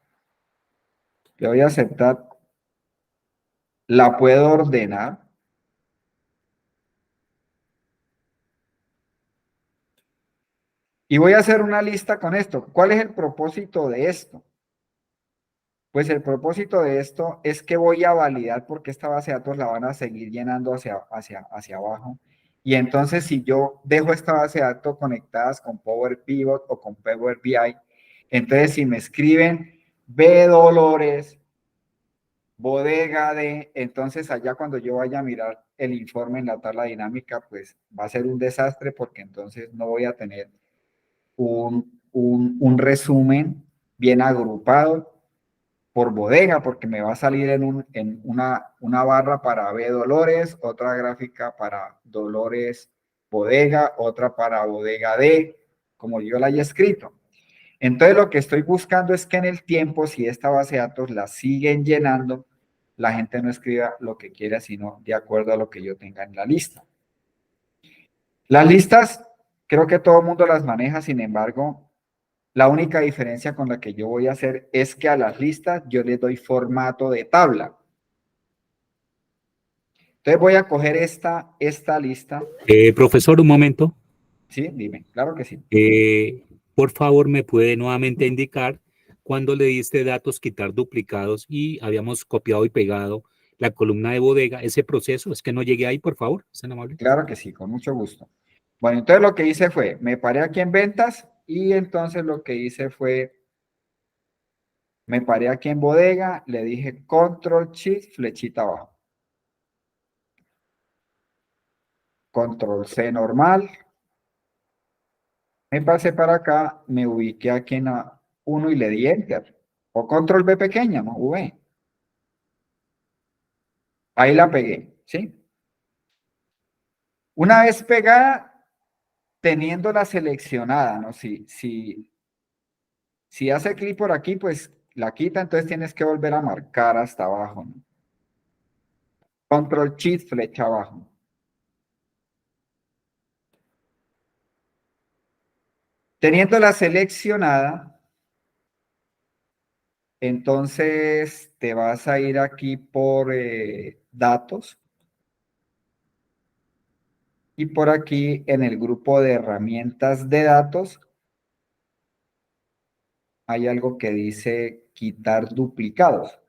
Le voy a aceptar. La puedo ordenar. Y voy a hacer una lista con esto. ¿Cuál es el propósito de esto? Pues el propósito de esto es que voy a validar porque esta base de datos la van a seguir llenando hacia abajo. Y entonces si yo dejo esta base de datos conectadas con Power Pivot o con Power BI, entonces si me escriben B Dolores, bodega de, entonces allá cuando yo vaya a mirar el informe en la tabla dinámica, pues va a ser un desastre porque entonces no voy a tener un resumen bien agrupado por bodega, porque me va a salir en una barra para B Dolores, otra gráfica para Dolores Bodega, otra para Bodega D, como yo la haya escrito. Entonces lo que estoy buscando es que en el tiempo, si esta base de datos la siguen llenando, la gente no escriba lo que quiera, sino de acuerdo a lo que yo tenga en la lista. Las listas, creo que todo el mundo las maneja, sin embargo, la única diferencia con la que yo voy a hacer es que a las listas yo les doy formato de tabla. Entonces voy a coger esta lista. Profesor, un momento. Sí, dime, claro que sí. Por favor, me puede nuevamente indicar cuando le diste datos quitar duplicados y habíamos copiado y pegado la columna de bodega, ese proceso, es que no llegué ahí, por favor, ¿es tan amable? Claro que sí, con mucho gusto. Bueno, entonces lo que hice fue, me paré aquí en ventas y entonces lo que hice fue, me paré aquí en bodega, le dije control shift, flechita abajo. Control C normal. Me pasé para acá, me ubiqué aquí en A1 y le di enter. O control B pequeña, ¿no? V. Ahí la pegué, ¿sí? Una vez pegada, teniéndola seleccionada, ¿no? Si hace clic por aquí, pues la quita, entonces tienes que volver a marcar hasta abajo, ¿no? Control Shift, flecha abajo. Teniéndola seleccionada, entonces te vas a ir aquí por datos y por aquí en el grupo de herramientas de datos hay algo que dice quitar duplicados.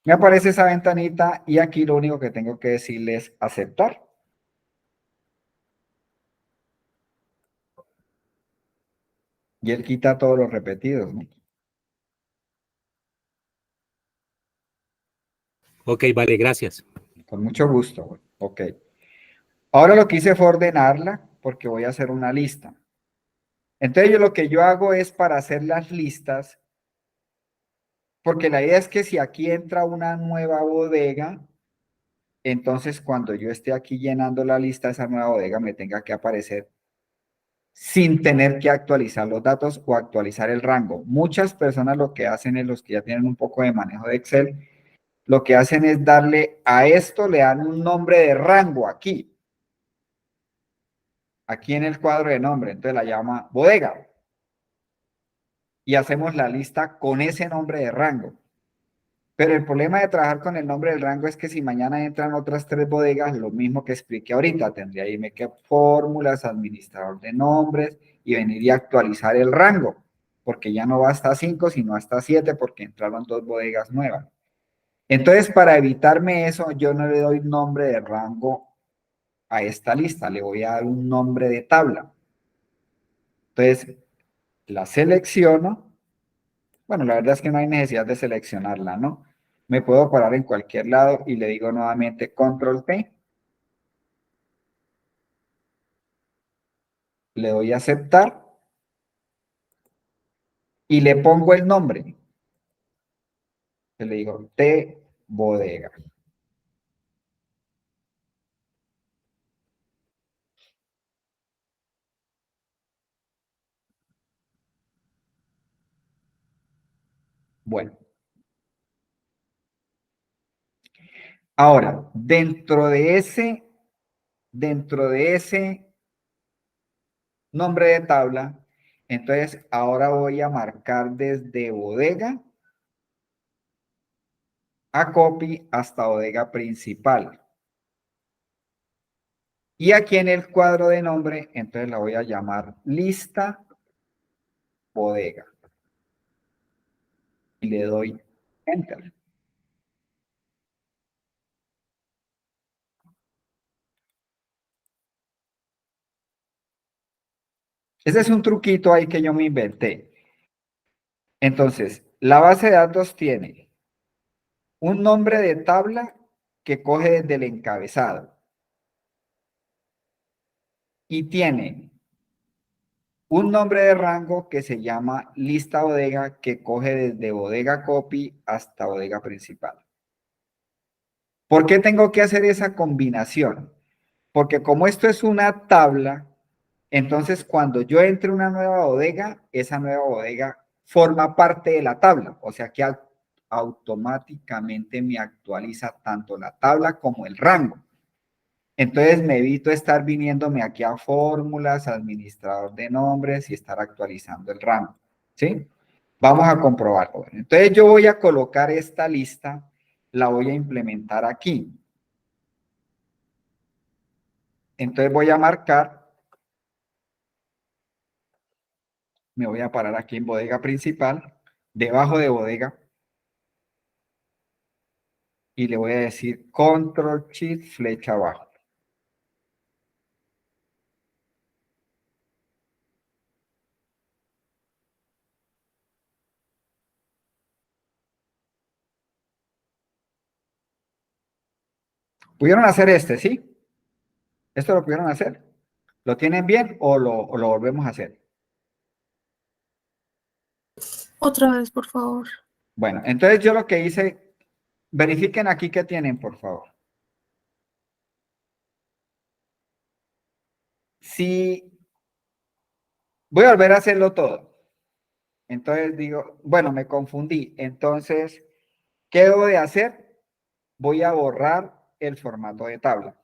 Me aparece esa ventanita y aquí lo único que tengo que decirle es aceptar. Y él quita todos los repetidos, ¿no? Ok, vale, gracias. Con mucho gusto. Ok. Ahora lo que hice fue ordenarla porque voy a hacer una lista. Entonces lo que yo hago es para hacer las listas, porque la idea es que si aquí entra una nueva bodega, entonces cuando yo esté aquí llenando la lista, esa nueva bodega me tenga que aparecer sin tener que actualizar los datos o actualizar el rango. Muchas personas lo que hacen es, los que ya tienen un poco de manejo de Excel, lo que hacen es darle a esto, le dan un nombre de rango aquí en el cuadro de nombre, entonces la llama bodega. Y hacemos la lista con ese nombre de rango. Pero el problema de trabajar con el nombre del rango es que si mañana entran otras 3 bodegas, lo mismo que expliqué ahorita, tendría que irme que fórmulas, administrador de nombres y venir y actualizar el rango, porque ya no va hasta 5, sino hasta 7, porque entraron 2 bodegas nuevas. Entonces, para evitarme eso, yo no le doy nombre de rango a esta lista, le voy a dar un nombre de tabla. Entonces, la selecciono. Bueno, la verdad es que no hay necesidad de seleccionarla, ¿no? Me puedo parar en cualquier lado y le digo nuevamente Control P. Le doy a aceptar y le pongo el nombre. Le digo T bodega. Bueno, ahora, dentro de ese nombre de tabla, entonces ahora voy a marcar desde bodega a copy hasta bodega principal. Y aquí en el cuadro de nombre, entonces la voy a llamar lista bodega. Y le doy enter. Ese es un truquito ahí que yo me inventé. Entonces, la base de datos tiene un nombre de tabla que coge desde el encabezado. Y tiene un nombre de rango que se llama lista bodega, que coge desde bodega copy hasta bodega principal. ¿Por qué tengo que hacer esa combinación? Porque como esto es una tabla, entonces cuando yo entre una nueva bodega, esa nueva bodega forma parte de la tabla. O sea que automáticamente me actualiza tanto la tabla como el rango. Entonces me evito estar viniéndome aquí a fórmulas, administrador de nombres y estar actualizando el rango. ¿Sí? Vamos a comprobarlo. Entonces yo voy a colocar esta lista, la voy a implementar aquí. Entonces voy a marcar, me voy a parar aquí en bodega principal, debajo de bodega, y le voy a decir Control Shift flecha abajo. ¿Pudieron hacer este, sí? ¿Esto lo pudieron hacer? ¿Lo tienen bien o lo volvemos a hacer? Otra vez, por favor. Bueno, entonces yo lo que hice, verifiquen aquí qué tienen, por favor. Si voy a volver a hacerlo todo. Entonces digo, bueno, me confundí. Entonces, ¿qué debo de hacer? Voy a borrar el formato de tabla.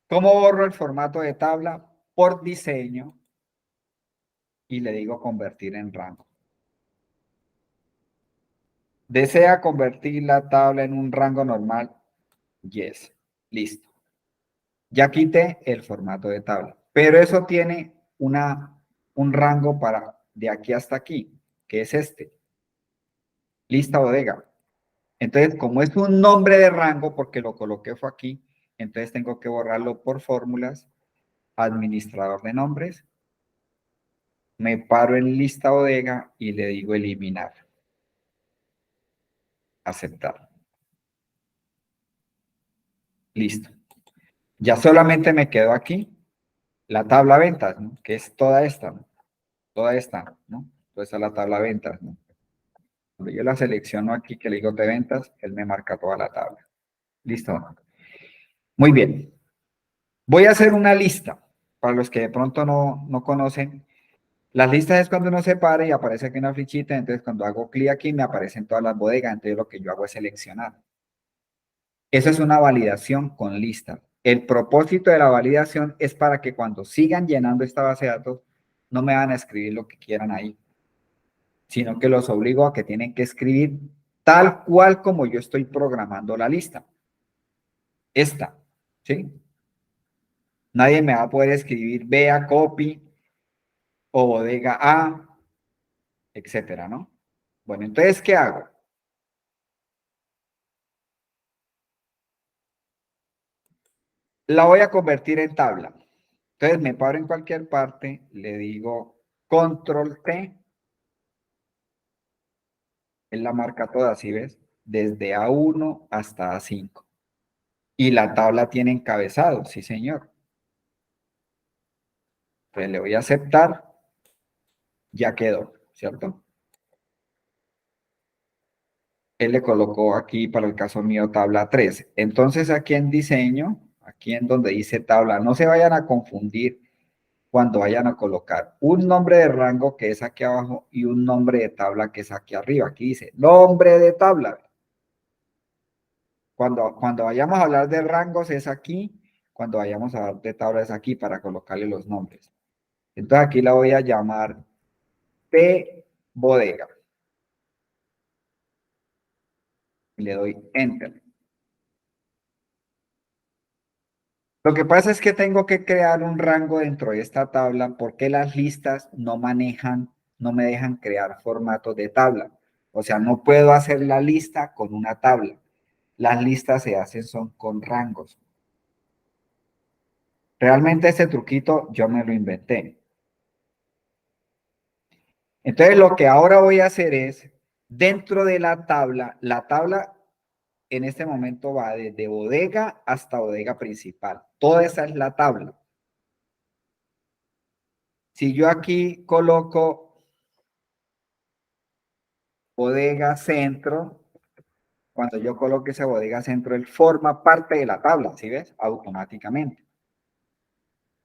¿Cómo borro el formato de tabla? Por diseño. Y le digo convertir en rango. ¿Desea convertir la tabla en un rango normal? Yes. Listo. Ya quité el formato de tabla. Pero eso tiene un rango para de aquí hasta aquí, que es este. Lista bodega. Entonces, como es un nombre de rango, porque lo coloqué fue aquí, entonces tengo que borrarlo por fórmulas, administrador de nombres, me paro en lista bodega y le digo eliminar. Aceptar. Listo. Ya solamente me quedó aquí la tabla ventas, ¿no? Que es toda esta, ¿no? Toda esta, ¿no? Entonces es la tabla ventas, ¿no? Cuando yo la selecciono aquí, que le digo de ventas, él me marca toda la tabla. Listo. Muy bien. Voy a hacer una lista. Para los que de pronto no conocen, las listas es cuando uno se para y aparece aquí una fichita. Entonces, cuando hago clic aquí, me aparecen todas las bodegas. Entonces, lo que yo hago es seleccionar. Eso es una validación con lista. El propósito de la validación es para que cuando sigan llenando esta base de datos, no me van a escribir lo que quieran ahí, sino que los obligo a que tienen que escribir tal cual como yo estoy programando la lista. Esta, ¿sí? Nadie me va a poder escribir vea copy o bodega A, etcétera, ¿no? Bueno, entonces, ¿qué hago? La voy a convertir en tabla. Entonces, me paro en cualquier parte, le digo Control T, él la marca toda, ¿sí ves? Desde A1 hasta A5. Y la tabla tiene encabezado, sí, señor. Entonces, le voy a aceptar, ya quedó, ¿cierto? Él le colocó aquí, para el caso mío, tabla 3. Entonces, aquí en diseño, aquí en donde dice tabla, no se vayan a confundir cuando vayan a colocar un nombre de rango que es aquí abajo y un nombre de tabla que es aquí arriba. Aquí dice nombre de tabla. Cuando vayamos a hablar de rangos es aquí, cuando vayamos a hablar de tabla es aquí para colocarle los nombres. Entonces aquí la voy a llamar P bodega. Y le doy Enter. Lo que pasa es que tengo que crear un rango dentro de esta tabla porque las listas no me dejan crear formatos de tabla. O sea, no puedo hacer la lista con una tabla. Las listas se hacen son con rangos. Realmente este truquito yo me lo inventé. Entonces lo que ahora voy a hacer es, dentro de la tabla en este momento va desde bodega hasta bodega principal. Toda esa es la tabla. Si yo aquí coloco bodega centro, cuando yo coloque esa bodega centro, él forma parte de la tabla, ¿sí ves? Automáticamente.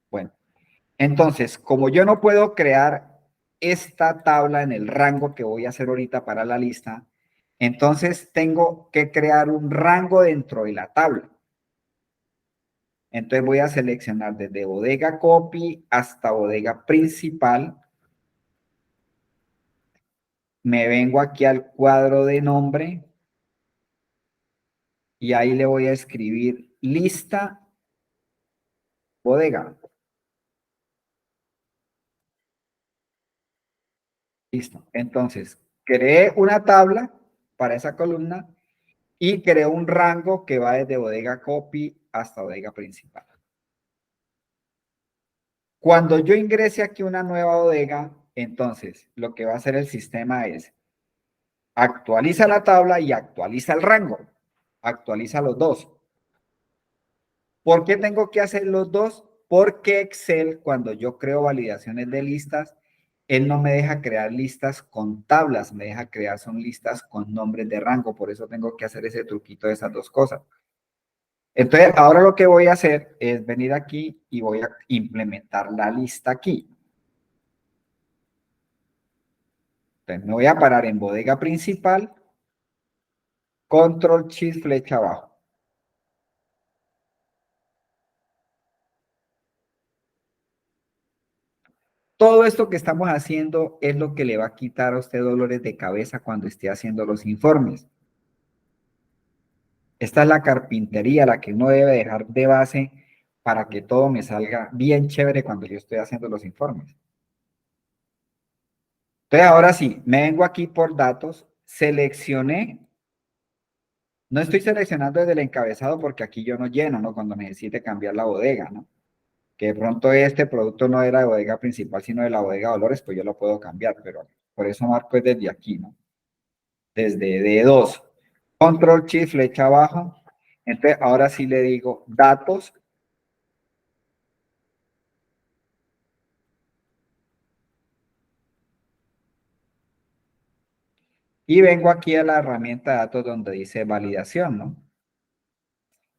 Bueno, entonces, como yo no puedo crear esta tabla en el rango que voy a hacer ahorita para la lista, entonces tengo que crear un rango dentro de la tabla. Entonces voy a seleccionar desde bodega copy hasta bodega principal. Me vengo aquí al cuadro de nombre y ahí le voy a escribir lista bodega. Listo. Entonces, creé una tabla para esa columna y creé un rango que va desde bodega copy hasta bodega principal. Cuando yo ingrese aquí una nueva bodega, entonces lo que va a hacer el sistema es actualiza la tabla y actualiza el rango. Actualiza los dos. ¿Por qué tengo que hacer los dos? Porque Excel, cuando yo creo validaciones de listas, él no me deja crear listas con tablas, me deja crear son listas con nombres de rango. Por eso tengo que hacer ese truquito de esas dos cosas. Entonces, ahora lo que voy a hacer es venir aquí y voy a implementar la lista aquí. Entonces, me voy a parar en bodega principal, control shift flecha abajo. Todo esto que estamos haciendo es lo que le va a quitar a usted dolores de cabeza cuando esté haciendo los informes. Esta es la carpintería, la que uno debe dejar de base para que todo me salga bien chévere cuando yo estoy haciendo los informes. Entonces, ahora sí, me vengo aquí por datos, seleccioné. No estoy seleccionando desde el encabezado porque aquí yo no lleno, ¿no? Cuando necesite cambiar la bodega, ¿no? Que de pronto este producto no era de bodega principal, sino de la bodega Dolores, pues yo lo puedo cambiar, pero por eso marco es desde aquí, ¿no? Desde D2. Control Shift, flecha abajo. Entonces, ahora sí le digo datos. Y vengo aquí a la herramienta de datos donde dice validación, ¿no?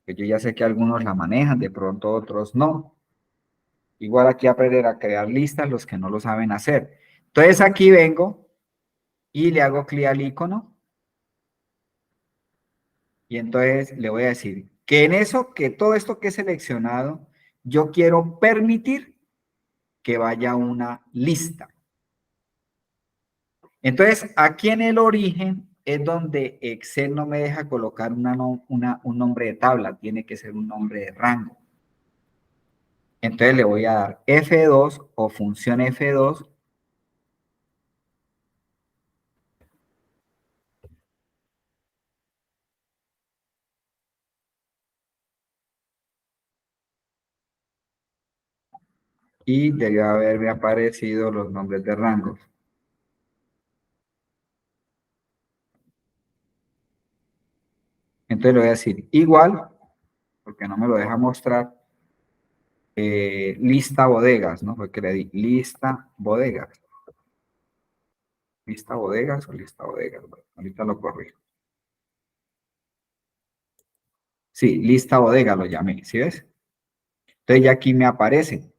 Que yo ya sé que algunos la manejan, de pronto otros no. Igual aquí aprender a crear listas los que no lo saben hacer. Entonces aquí vengo y le hago clic al icono. Y entonces le voy a decir que en eso, que todo esto que he seleccionado, yo quiero permitir que vaya una lista. Entonces, aquí en el origen es donde Excel no me deja colocar un nombre de tabla, tiene que ser un nombre de rango. Entonces le voy a dar F2 o función F2. Y debió haberme aparecido los nombres de rangos. Entonces le voy a decir igual, porque no me lo deja mostrar, lista bodegas, ¿no? Porque le di lista bodegas. Lista bodegas o lista bodegas. Bueno, ahorita lo corrijo. Sí, lista bodega lo llamé, ¿sí ves? Entonces ya aquí me aparece.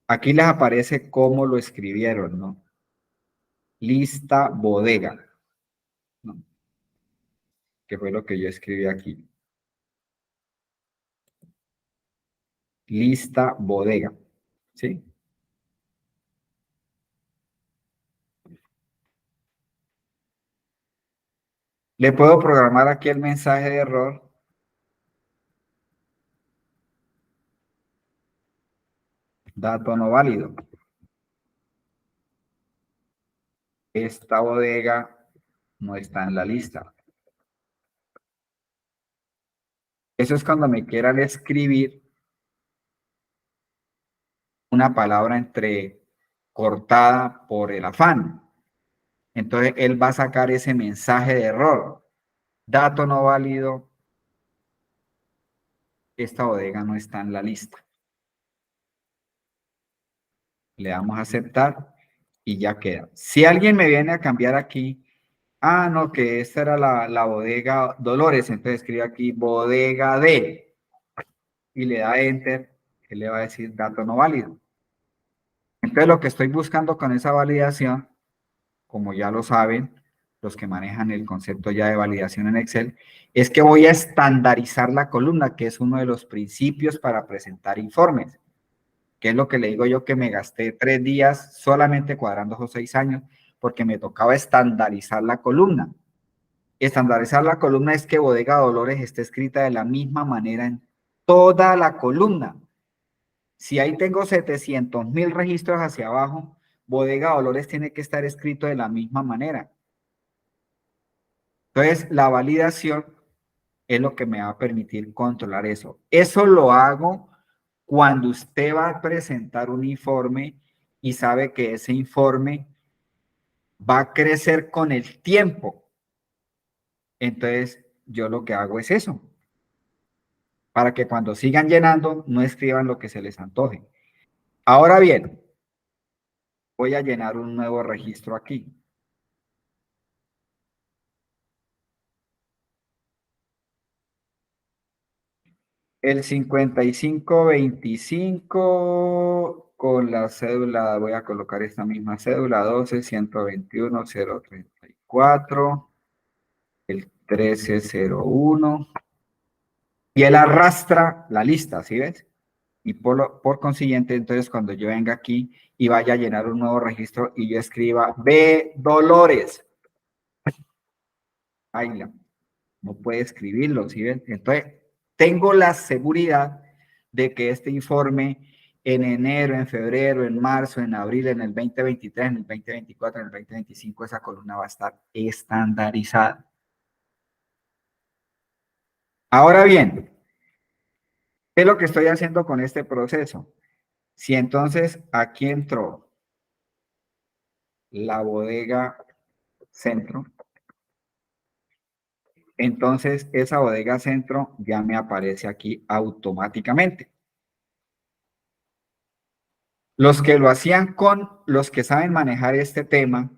Aquí les aparece cómo lo escribieron, ¿no? Lista bodega, ¿no? Que fue lo que yo escribí aquí. Lista bodega, ¿sí? Le puedo programar aquí el mensaje de error. Dato no válido. Esta bodega no está en la lista. Eso es cuando me quieran escribir una palabra entre cortada por el afán. Entonces, él va a sacar ese mensaje de error. dato no válido, esta bodega no está en la lista. Le damos a aceptar y ya queda. Si alguien me viene a cambiar aquí, no, que esta era la bodega Dolores, entonces escribe aquí bodega D y le da enter, que le va a decir dato no válido. Entonces lo que estoy buscando con esa validación, como ya lo saben, los que manejan el concepto ya de validación en Excel, es que voy a estandarizar la columna, que es uno de los principios para presentar informes, que es lo que le digo yo que me gasté 3 días solamente cuadrando esos 6 años, porque me tocaba estandarizar la columna. Estandarizar la columna es que Bodega Dolores esté escrita de la misma manera en toda la columna. Si ahí tengo 700,000 registros hacia abajo, Bodega Dolores tiene que estar escrito de la misma manera. Entonces, la validación es lo que me va a permitir controlar eso. Eso lo hago cuando usted va a presentar un informe y sabe que ese informe va a crecer con el tiempo. Entonces, yo lo que hago es eso, para que cuando sigan llenando no escriban lo que se les antoje. Ahora bien, voy a llenar un nuevo registro aquí. El 5525 con la cédula, voy a colocar esta misma cédula, 12-121-034, el 1301, y él arrastra la lista, ¿sí ves? Y por consiguiente, entonces cuando yo venga aquí y vaya a llenar un nuevo registro y yo escriba B. Dolores, ahí no puede escribirlo, ¿sí ven? Entonces, tengo la seguridad de que este informe en enero, en febrero, en marzo, en abril, en el 2023, en el 2024, en el 2025, esa columna va a estar estandarizada. Ahora bien, ¿qué es lo que estoy haciendo con este proceso? Si entonces aquí entró la bodega centro, entonces esa bodega centro ya me aparece aquí automáticamente. Los que lo hacían los que saben manejar este tema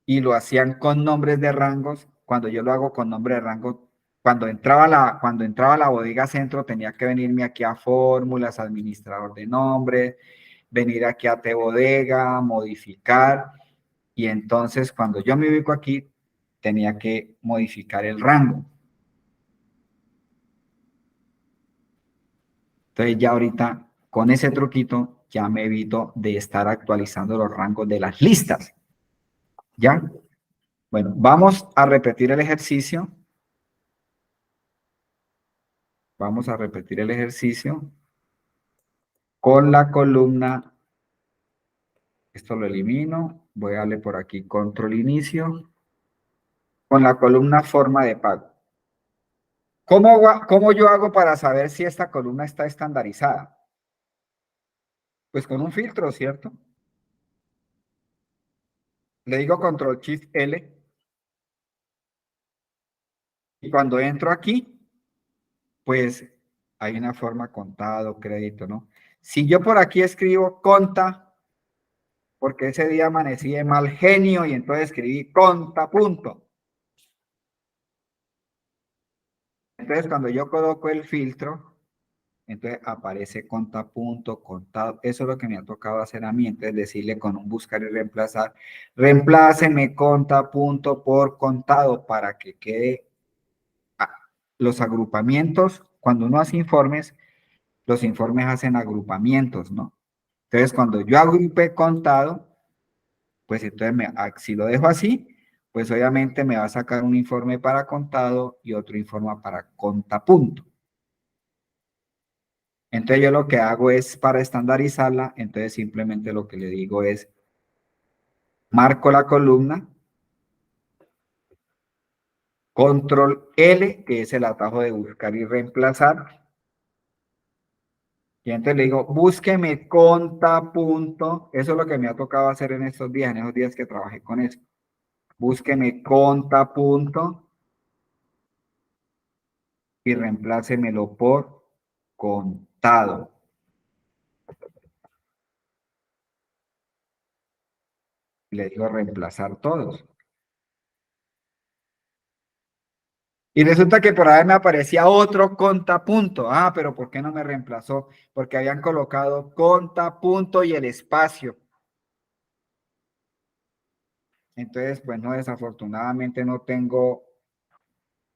y lo hacían con nombres de rangos, cuando yo lo hago con nombre de rango, cuando entraba la bodega centro tenía que venirme aquí a fórmulas, administrador de nombres, venir aquí a T bodega, modificar, y entonces cuando yo me ubico aquí tenía que modificar el rango. Entonces ya ahorita con ese truquito ya me evito de estar actualizando los rangos de las listas. ¿Ya? Bueno, vamos a repetir el ejercicio. Vamos a repetir el ejercicio con la columna. Esto lo elimino. Voy a darle por aquí control inicio. Con la columna forma de pago. ¿Cómo yo hago para saber si esta columna está estandarizada? Pues con un filtro, ¿cierto? Le digo control shift L. Y cuando entro aquí, pues hay una forma contado, crédito, ¿no? Si yo por aquí escribo conta, porque ese día amanecí de mal genio y entonces escribí conta, punto. Entonces cuando yo coloco el filtro, entonces aparece conta, punto, contado. Eso es lo que me ha tocado hacer a mí. Entonces decirle con un buscar y reemplazar, reempláceme conta, punto por contado para que quede los agrupamientos. Cuando uno hace informes, los informes hacen agrupamientos, ¿no? Entonces, cuando yo agrupe contado, pues entonces si lo dejo así, pues obviamente me va a sacar un informe para contado y otro informe para contapunto. Entonces yo lo que hago es para estandarizarla, entonces simplemente lo que le digo es, marco la columna, control L, que es el atajo de buscar y reemplazar, y entonces le digo, búsqueme conta punto, eso es lo que me ha tocado hacer en estos días, que trabajé con eso. búsqueme conta.punto y reemplácemelo por contado. Le digo reemplazar todos. Y resulta que por ahí me aparecía otro conta.punto. Ah, pero ¿por qué no me reemplazó? Porque habían colocado conta.punto y el espacio. Entonces, pues no, desafortunadamente no tengo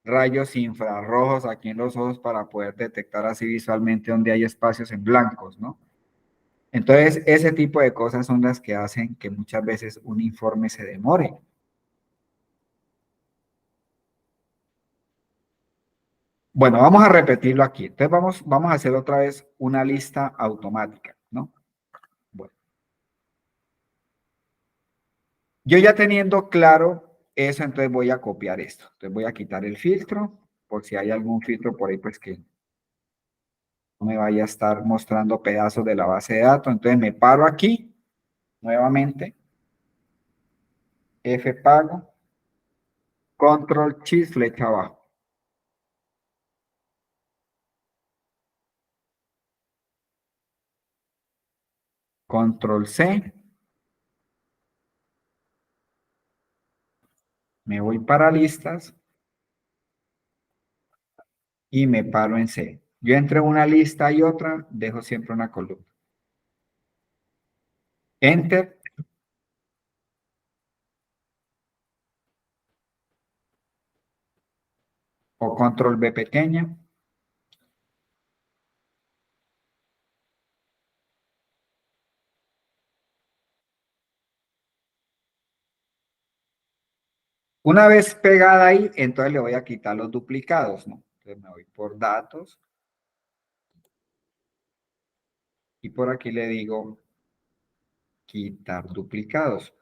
rayos infrarrojos aquí en los ojos para poder detectar así visualmente donde hay espacios en blancos, ¿no? Entonces, ese tipo de cosas son las que hacen que muchas veces un informe se demore. Bueno, vamos a repetirlo aquí. Entonces, vamos a hacer otra vez una lista automática, ¿no? Bueno. Yo ya teniendo claro eso, entonces voy a copiar esto. Entonces voy a quitar el filtro, por si hay algún filtro por ahí, pues que no me vaya a estar mostrando pedazos de la base de datos. Entonces me paro aquí, nuevamente, Fpago, Control Shift, flecha abajo. Control C. Me voy para listas y me paro en C. Yo entre una lista y otra, dejo siempre una columna. Enter. O Control B pequeña. Una vez pegada ahí, entonces le voy a quitar los duplicados, ¿no? Entonces me voy por datos. Y por aquí le digo quitar duplicados.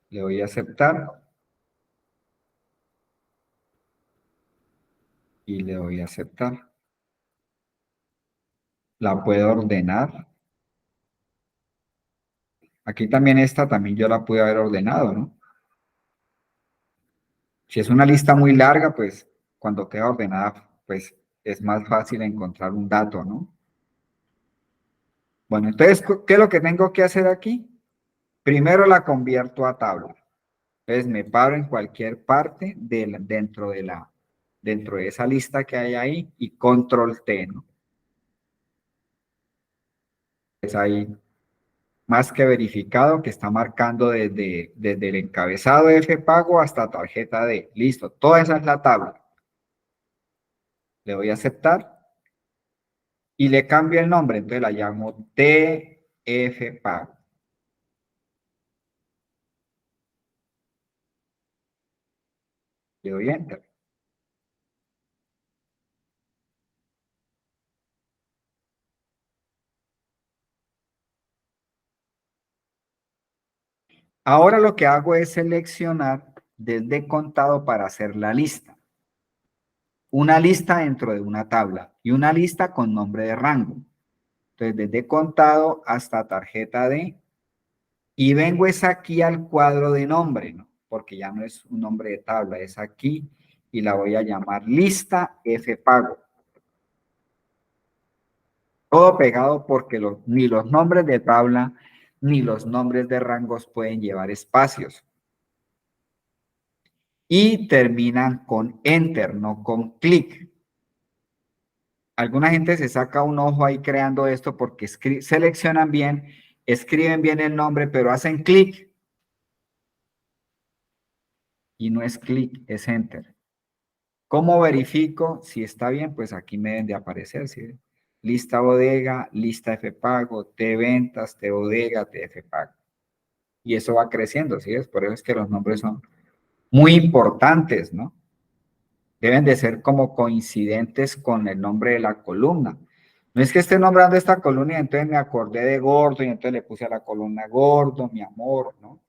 Le voy a aceptar. Y le voy a aceptar. La puedo ordenar. Aquí también esta, también yo la pude haber ordenado, ¿no? Si es una lista muy larga, pues cuando queda ordenada, pues es más fácil encontrar un dato, ¿no? Bueno, entonces, ¿qué es lo que tengo que hacer aquí? Primero la convierto a tabla. Entonces me paro en cualquier parte dentro de esa lista que hay ahí y control T, ¿no? Es ahí más que verificado que está marcando desde el encabezado de Fpago hasta tarjeta D. Listo, toda esa es la tabla. Le doy a aceptar y le cambio el nombre, entonces la llamo TFpago. Le doy enter. Ahora lo que hago es seleccionar desde contado para hacer la lista. Una lista dentro de una tabla y una lista con nombre de rango. Entonces, desde contado hasta tarjeta D. Y vengo es aquí al cuadro de nombre, ¿no? Porque ya no es un nombre de tabla, es aquí y la voy a llamar lista Fpago. Todo pegado porque ni los nombres de tabla ni los nombres de rangos pueden llevar espacios. Y terminan con enter, no con clic. Alguna gente se saca un ojo ahí creando esto porque seleccionan bien, escriben bien el nombre, pero hacen clic. Y no es clic, es enter. ¿Cómo verifico si está bien? Pues aquí me deben de aparecer, ¿sí? Lista bodega, lista Fpago, T ventas, T bodega, T Fpago. Y eso va creciendo, ¿sí? Por eso es que los nombres son muy importantes, ¿no? Deben de ser como coincidentes con el nombre de la columna. No es que esté nombrando esta columna y entonces me acordé de gordo y entonces le puse a la columna gordo, mi amor, ¿no?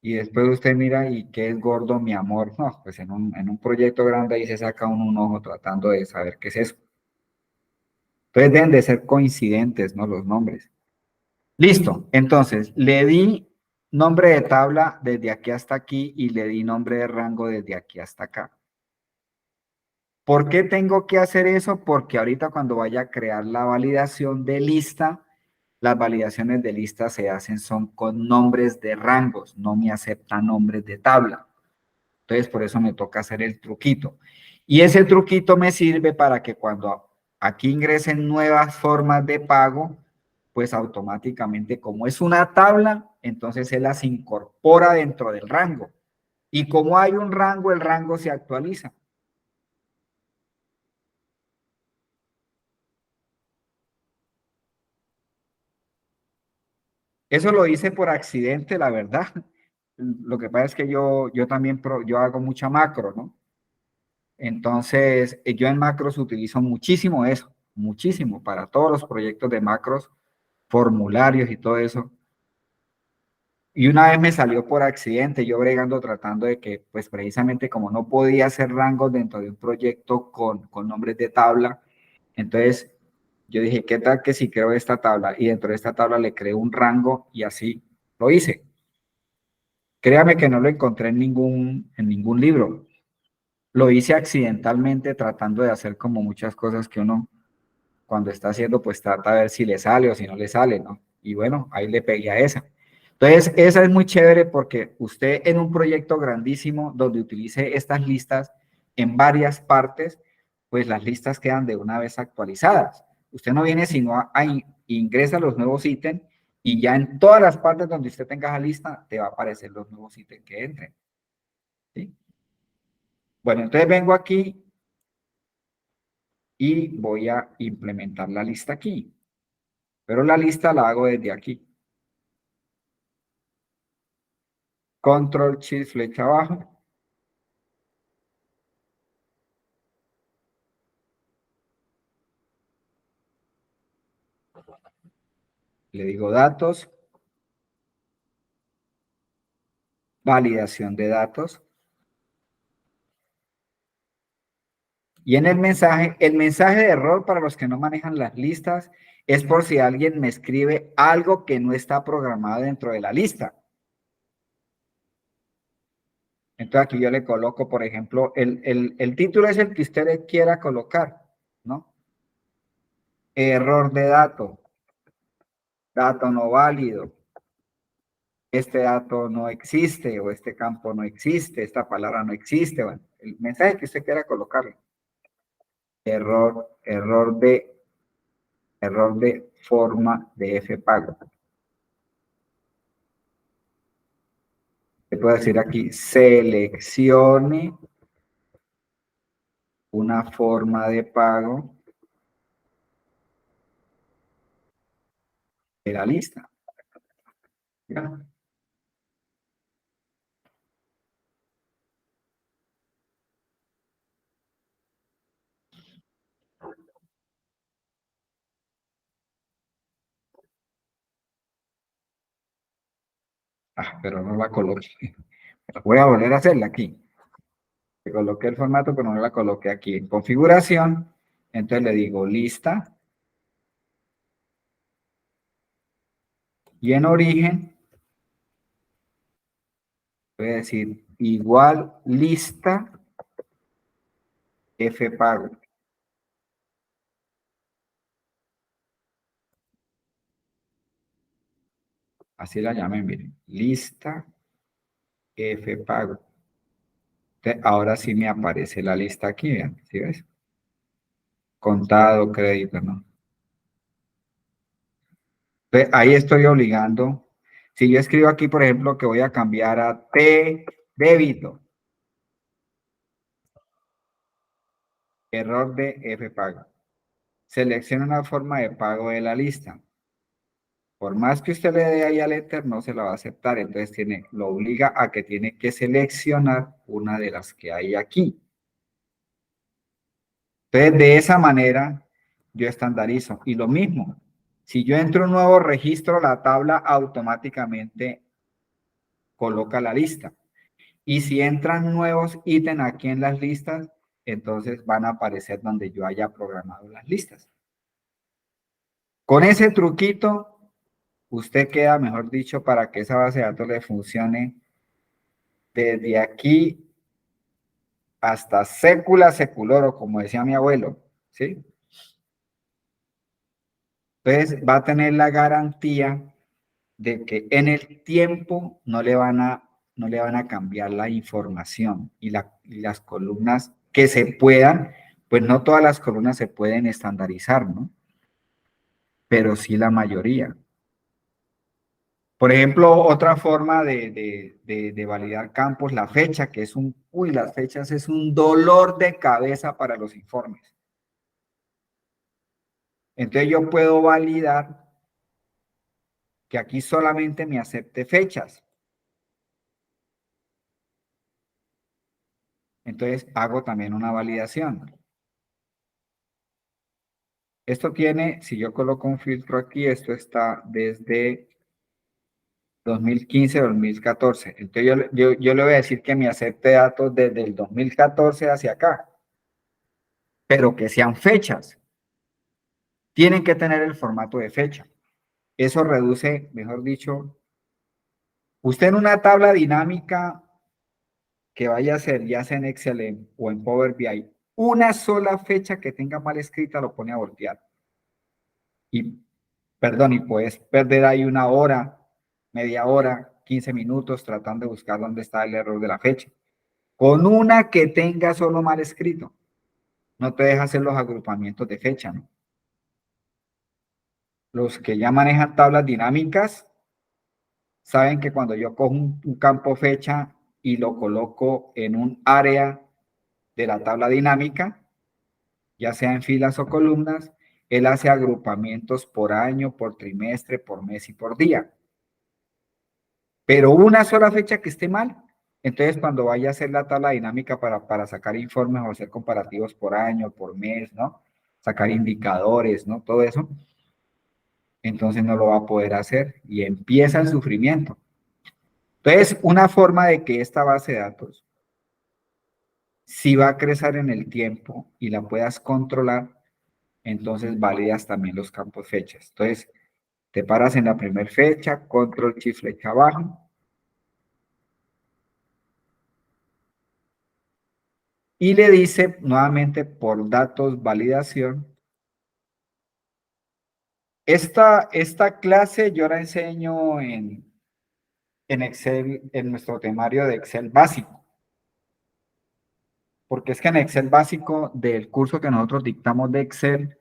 Y después usted mira, ¿y qué es gordo, mi amor? No, pues en un proyecto grande ahí se saca uno un ojo tratando de saber qué es eso. Entonces deben de ser coincidentes, ¿no? Los nombres. Listo. Entonces, le di nombre de tabla desde aquí hasta aquí y le di nombre de rango desde aquí hasta acá. ¿Por qué tengo que hacer eso? Porque ahorita cuando vaya a crear la validación de lista, las validaciones de lista se hacen son con nombres de rangos, no me aceptan nombres de tabla. Entonces, por eso me toca hacer el truquito. Y ese truquito me sirve para que cuando aquí ingresen nuevas formas de pago, pues automáticamente, como es una tabla, entonces él las incorpora dentro del rango. Y como hay un rango, el rango se actualiza. Eso lo hice por accidente, la verdad. Lo que pasa es que yo también yo hago mucha macro, ¿no? Entonces, yo en macros utilizo muchísimo eso, muchísimo, para todos los proyectos de macros, formularios y todo eso. Y una vez me salió por accidente, yo bregando tratando de que, pues precisamente como no podía hacer rangos dentro de un proyecto con nombres de tabla, entonces yo dije, ¿qué tal que si creo esta tabla? Y dentro de esta tabla le creo un rango y así lo hice. Créame que no lo encontré en ningún libro. Lo hice accidentalmente tratando de hacer como muchas cosas que uno cuando está haciendo, pues trata de ver si le sale o si no le sale, ¿no? Y bueno, ahí le pegué a esa. Entonces, esa es muy chévere porque usted en un proyecto grandísimo donde utilice estas listas en varias partes, pues las listas quedan de una vez actualizadas. Usted no viene sino ingresa los nuevos ítems y ya en todas las partes donde usted tenga esa lista, te va a aparecer los nuevos ítems que entren. ¿Sí? Bueno, entonces vengo aquí y voy a implementar la lista aquí. Pero la lista la hago desde aquí. Control, Shift, flecha abajo. Le digo datos. Validación de datos. Y en el mensaje de error para los que no manejan las listas es por si alguien me escribe algo que no está programado dentro de la lista. Entonces aquí yo le coloco, por ejemplo, el título es el que usted quiera colocar, ¿no? Error de dato, dato no válido, este dato no existe o este campo no existe, esta palabra no existe. Bueno, el mensaje que usted quiera colocarle. Error de forma de F pago. Le puedo decir aquí, seleccione una forma de pago de la lista. ¿Ya? Pero no la coloqué. Voy a volver a hacerla aquí. Le coloqué el formato, pero no la coloqué aquí. En configuración, entonces le digo lista. Y en origen, voy a decir igual lista F pago. Así la llamen, miren. Lista F pago. Entonces, ahora sí me aparece la lista aquí, vean, ¿sí ves? Contado, crédito, ¿no? Entonces, ahí estoy obligando. Si yo escribo aquí, por ejemplo, que voy a cambiar a T débito. Error de F pago. Selecciona una forma de pago de la lista. Por más que usted le dé ahí al enter, no se la va a aceptar. Entonces lo obliga a que tiene que seleccionar una de las que hay aquí. Entonces, de esa manera, yo estandarizo. Y lo mismo, si yo entro un nuevo registro, la tabla automáticamente coloca la lista. Y si entran nuevos ítems aquí en las listas, entonces van a aparecer donde yo haya programado las listas. Con ese truquito, usted queda, mejor dicho, para que esa base de datos le funcione desde aquí hasta sécula seculoro, como decía mi abuelo, ¿sí? Entonces va a tener la garantía de que en el tiempo no le van a cambiar la información y las columnas que se puedan, pues no todas las columnas se pueden estandarizar, ¿no? Pero sí la mayoría. Por ejemplo, otra forma de validar campos, la fecha, que es las fechas es un dolor de cabeza para los informes. Entonces yo puedo validar que aquí solamente me acepte fechas. Entonces hago también una validación. Esto tiene, si yo coloco un filtro aquí, esto está desde 2015, 2014. Entonces yo le voy a decir que me acepte datos desde el 2014 hacia acá, pero que sean fechas. Tienen que tener el formato de fecha. Eso reduce, mejor dicho, usted en una tabla dinámica que vaya a hacer, ya sea en Excel o en Power BI, una sola fecha que tenga mal escrita lo pone a voltear. Y, perdón, y puedes perder ahí una hora, media hora, 15 minutos tratando de buscar dónde está el error de la fecha. Con una que tenga solo mal escrito, no te deja hacer los agrupamientos de fecha, ¿no? Los que ya manejan tablas dinámicas saben que cuando yo cojo un campo fecha y lo coloco en un área de la tabla dinámica, ya sea en filas o columnas, él hace agrupamientos por año, por trimestre, por mes y por día. Pero una sola fecha que esté mal, entonces cuando vaya a hacer la tabla dinámica para sacar informes o hacer comparativos por año, por mes, ¿no? Sacar indicadores, ¿no? Todo eso, entonces no lo va a poder hacer y empieza el sufrimiento. Entonces, una forma de que esta base de datos, si va a crecer en el tiempo y la puedas controlar, entonces validas también los campos fechas. Entonces, te paras en la primera fecha, control shift flecha abajo, y le dice nuevamente por datos validación. Esta clase yo la enseño en Excel, en nuestro temario de Excel básico. Porque es que en Excel básico del curso que nosotros dictamos de Excel,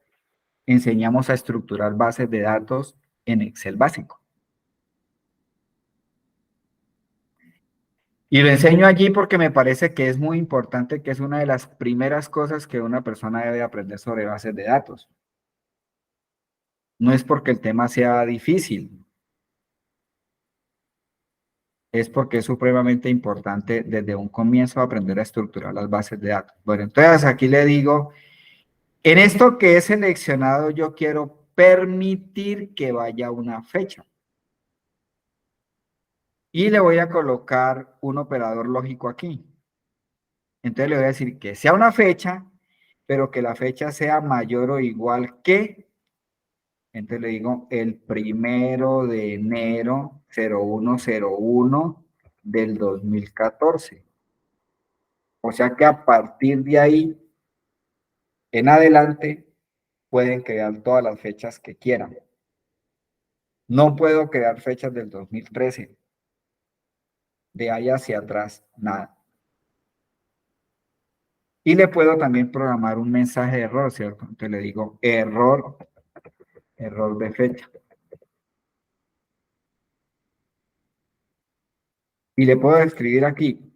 enseñamos a estructurar bases de datos en Excel básico. Y lo enseño allí porque me parece que es muy importante, que es una de las primeras cosas que una persona debe aprender sobre bases de datos. No es porque el tema sea difícil, es porque es supremamente importante desde un comienzo aprender a estructurar las bases de datos. Bueno, entonces aquí le digo, en esto que he seleccionado yo quiero permitir que vaya una fecha. Y le voy a colocar un operador lógico aquí. Entonces le voy a decir que sea una fecha, pero que la fecha sea mayor o igual que, entonces le digo el 1 de enero 0101 del 2014. O sea que a partir de ahí en adelante pueden crear todas las fechas que quieran. No puedo crear fechas del 2013. De ahí hacia atrás, nada. Y le puedo también programar un mensaje de error, ¿cierto? Entonces le digo error de fecha. Y le puedo escribir aquí,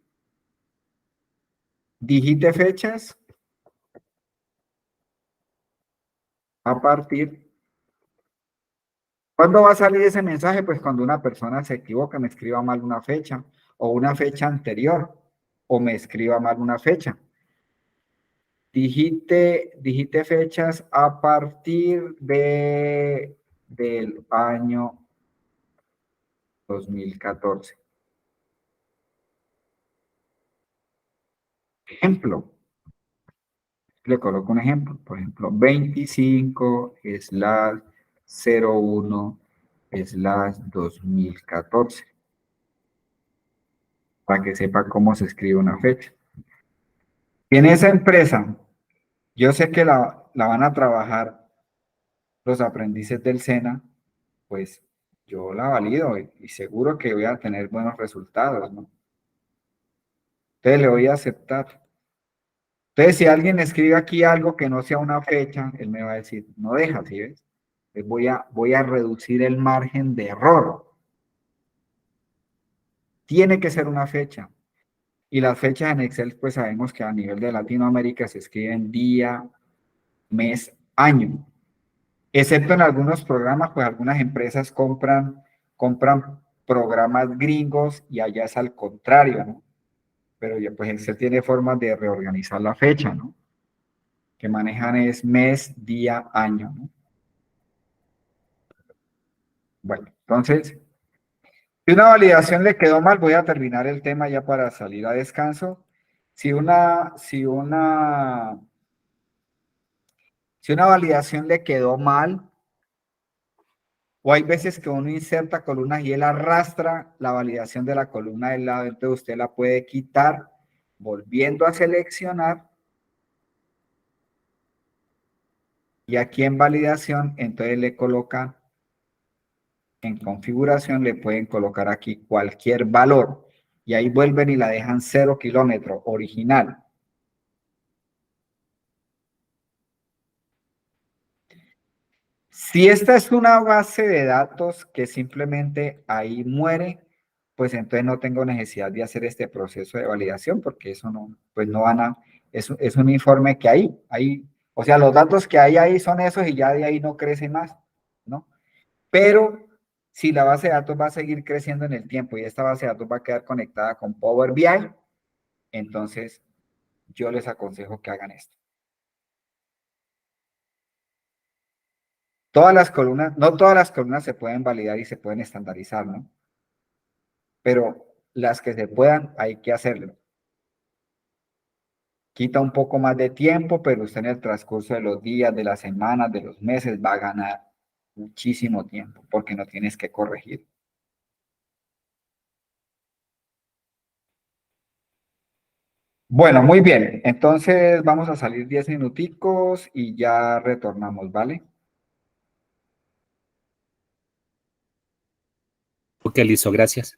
digite fechas a partir. ¿Cuándo va a salir ese mensaje? Pues cuando una persona se equivoca, me escriba mal una fecha, o una fecha anterior, o me escriba mal una fecha. Digite fechas a partir del año 2014. Ejemplo, le coloco un ejemplo, por ejemplo, 25/05 01/2014. Para que sepa cómo se escribe una fecha. Y en esa empresa, yo sé que la van a trabajar los aprendices del SENA, pues yo la valido y seguro que voy a tener buenos resultados, ¿no? Entonces le voy a aceptar. Entonces, si alguien escribe aquí algo que no sea una fecha, él me va a decir, no deja, ¿sí ves? Entonces voy a reducir el margen de error. Tiene que ser una fecha. Y las fechas en Excel, pues sabemos que a nivel de Latinoamérica se escriben día, mes, año. Excepto en algunos programas, pues algunas empresas compran programas gringos y allá es al contrario, ¿no? Pero ya pues Excel tiene formas de reorganizar la fecha, ¿no? Que manejan es mes, día, año, ¿no? Bueno, entonces, si una validación le quedó mal, voy a terminar el tema ya para salir a descanso. Si una validación le quedó mal, o hay veces que uno inserta columnas y él arrastra la validación de la columna del lado, entonces usted la puede quitar volviendo a seleccionar. Y aquí en validación, entonces le coloca, en configuración, le pueden colocar aquí cualquier valor. Y ahí vuelven y la dejan 0 kilómetros, original. Si esta es una base de datos que simplemente ahí muere, pues entonces no tengo necesidad de hacer este proceso de validación porque eso no, pues no van a, es un informe que hay, o sea, los datos que hay ahí son esos y ya de ahí no crece más, ¿no? Pero si la base de datos va a seguir creciendo en el tiempo y esta base de datos va a quedar conectada con Power BI, entonces yo les aconsejo que hagan esto. Todas las columnas, no todas las columnas se pueden validar y se pueden estandarizar, ¿no? Pero las que se puedan, hay que hacerlo. Quita un poco más de tiempo, pero usted en el transcurso de los días, de las semanas, de los meses, va a ganar muchísimo tiempo, porque no tienes que corregir. Bueno, muy bien. Entonces vamos a salir 10 minuticos y ya retornamos, ¿vale? Ok, listo, gracias.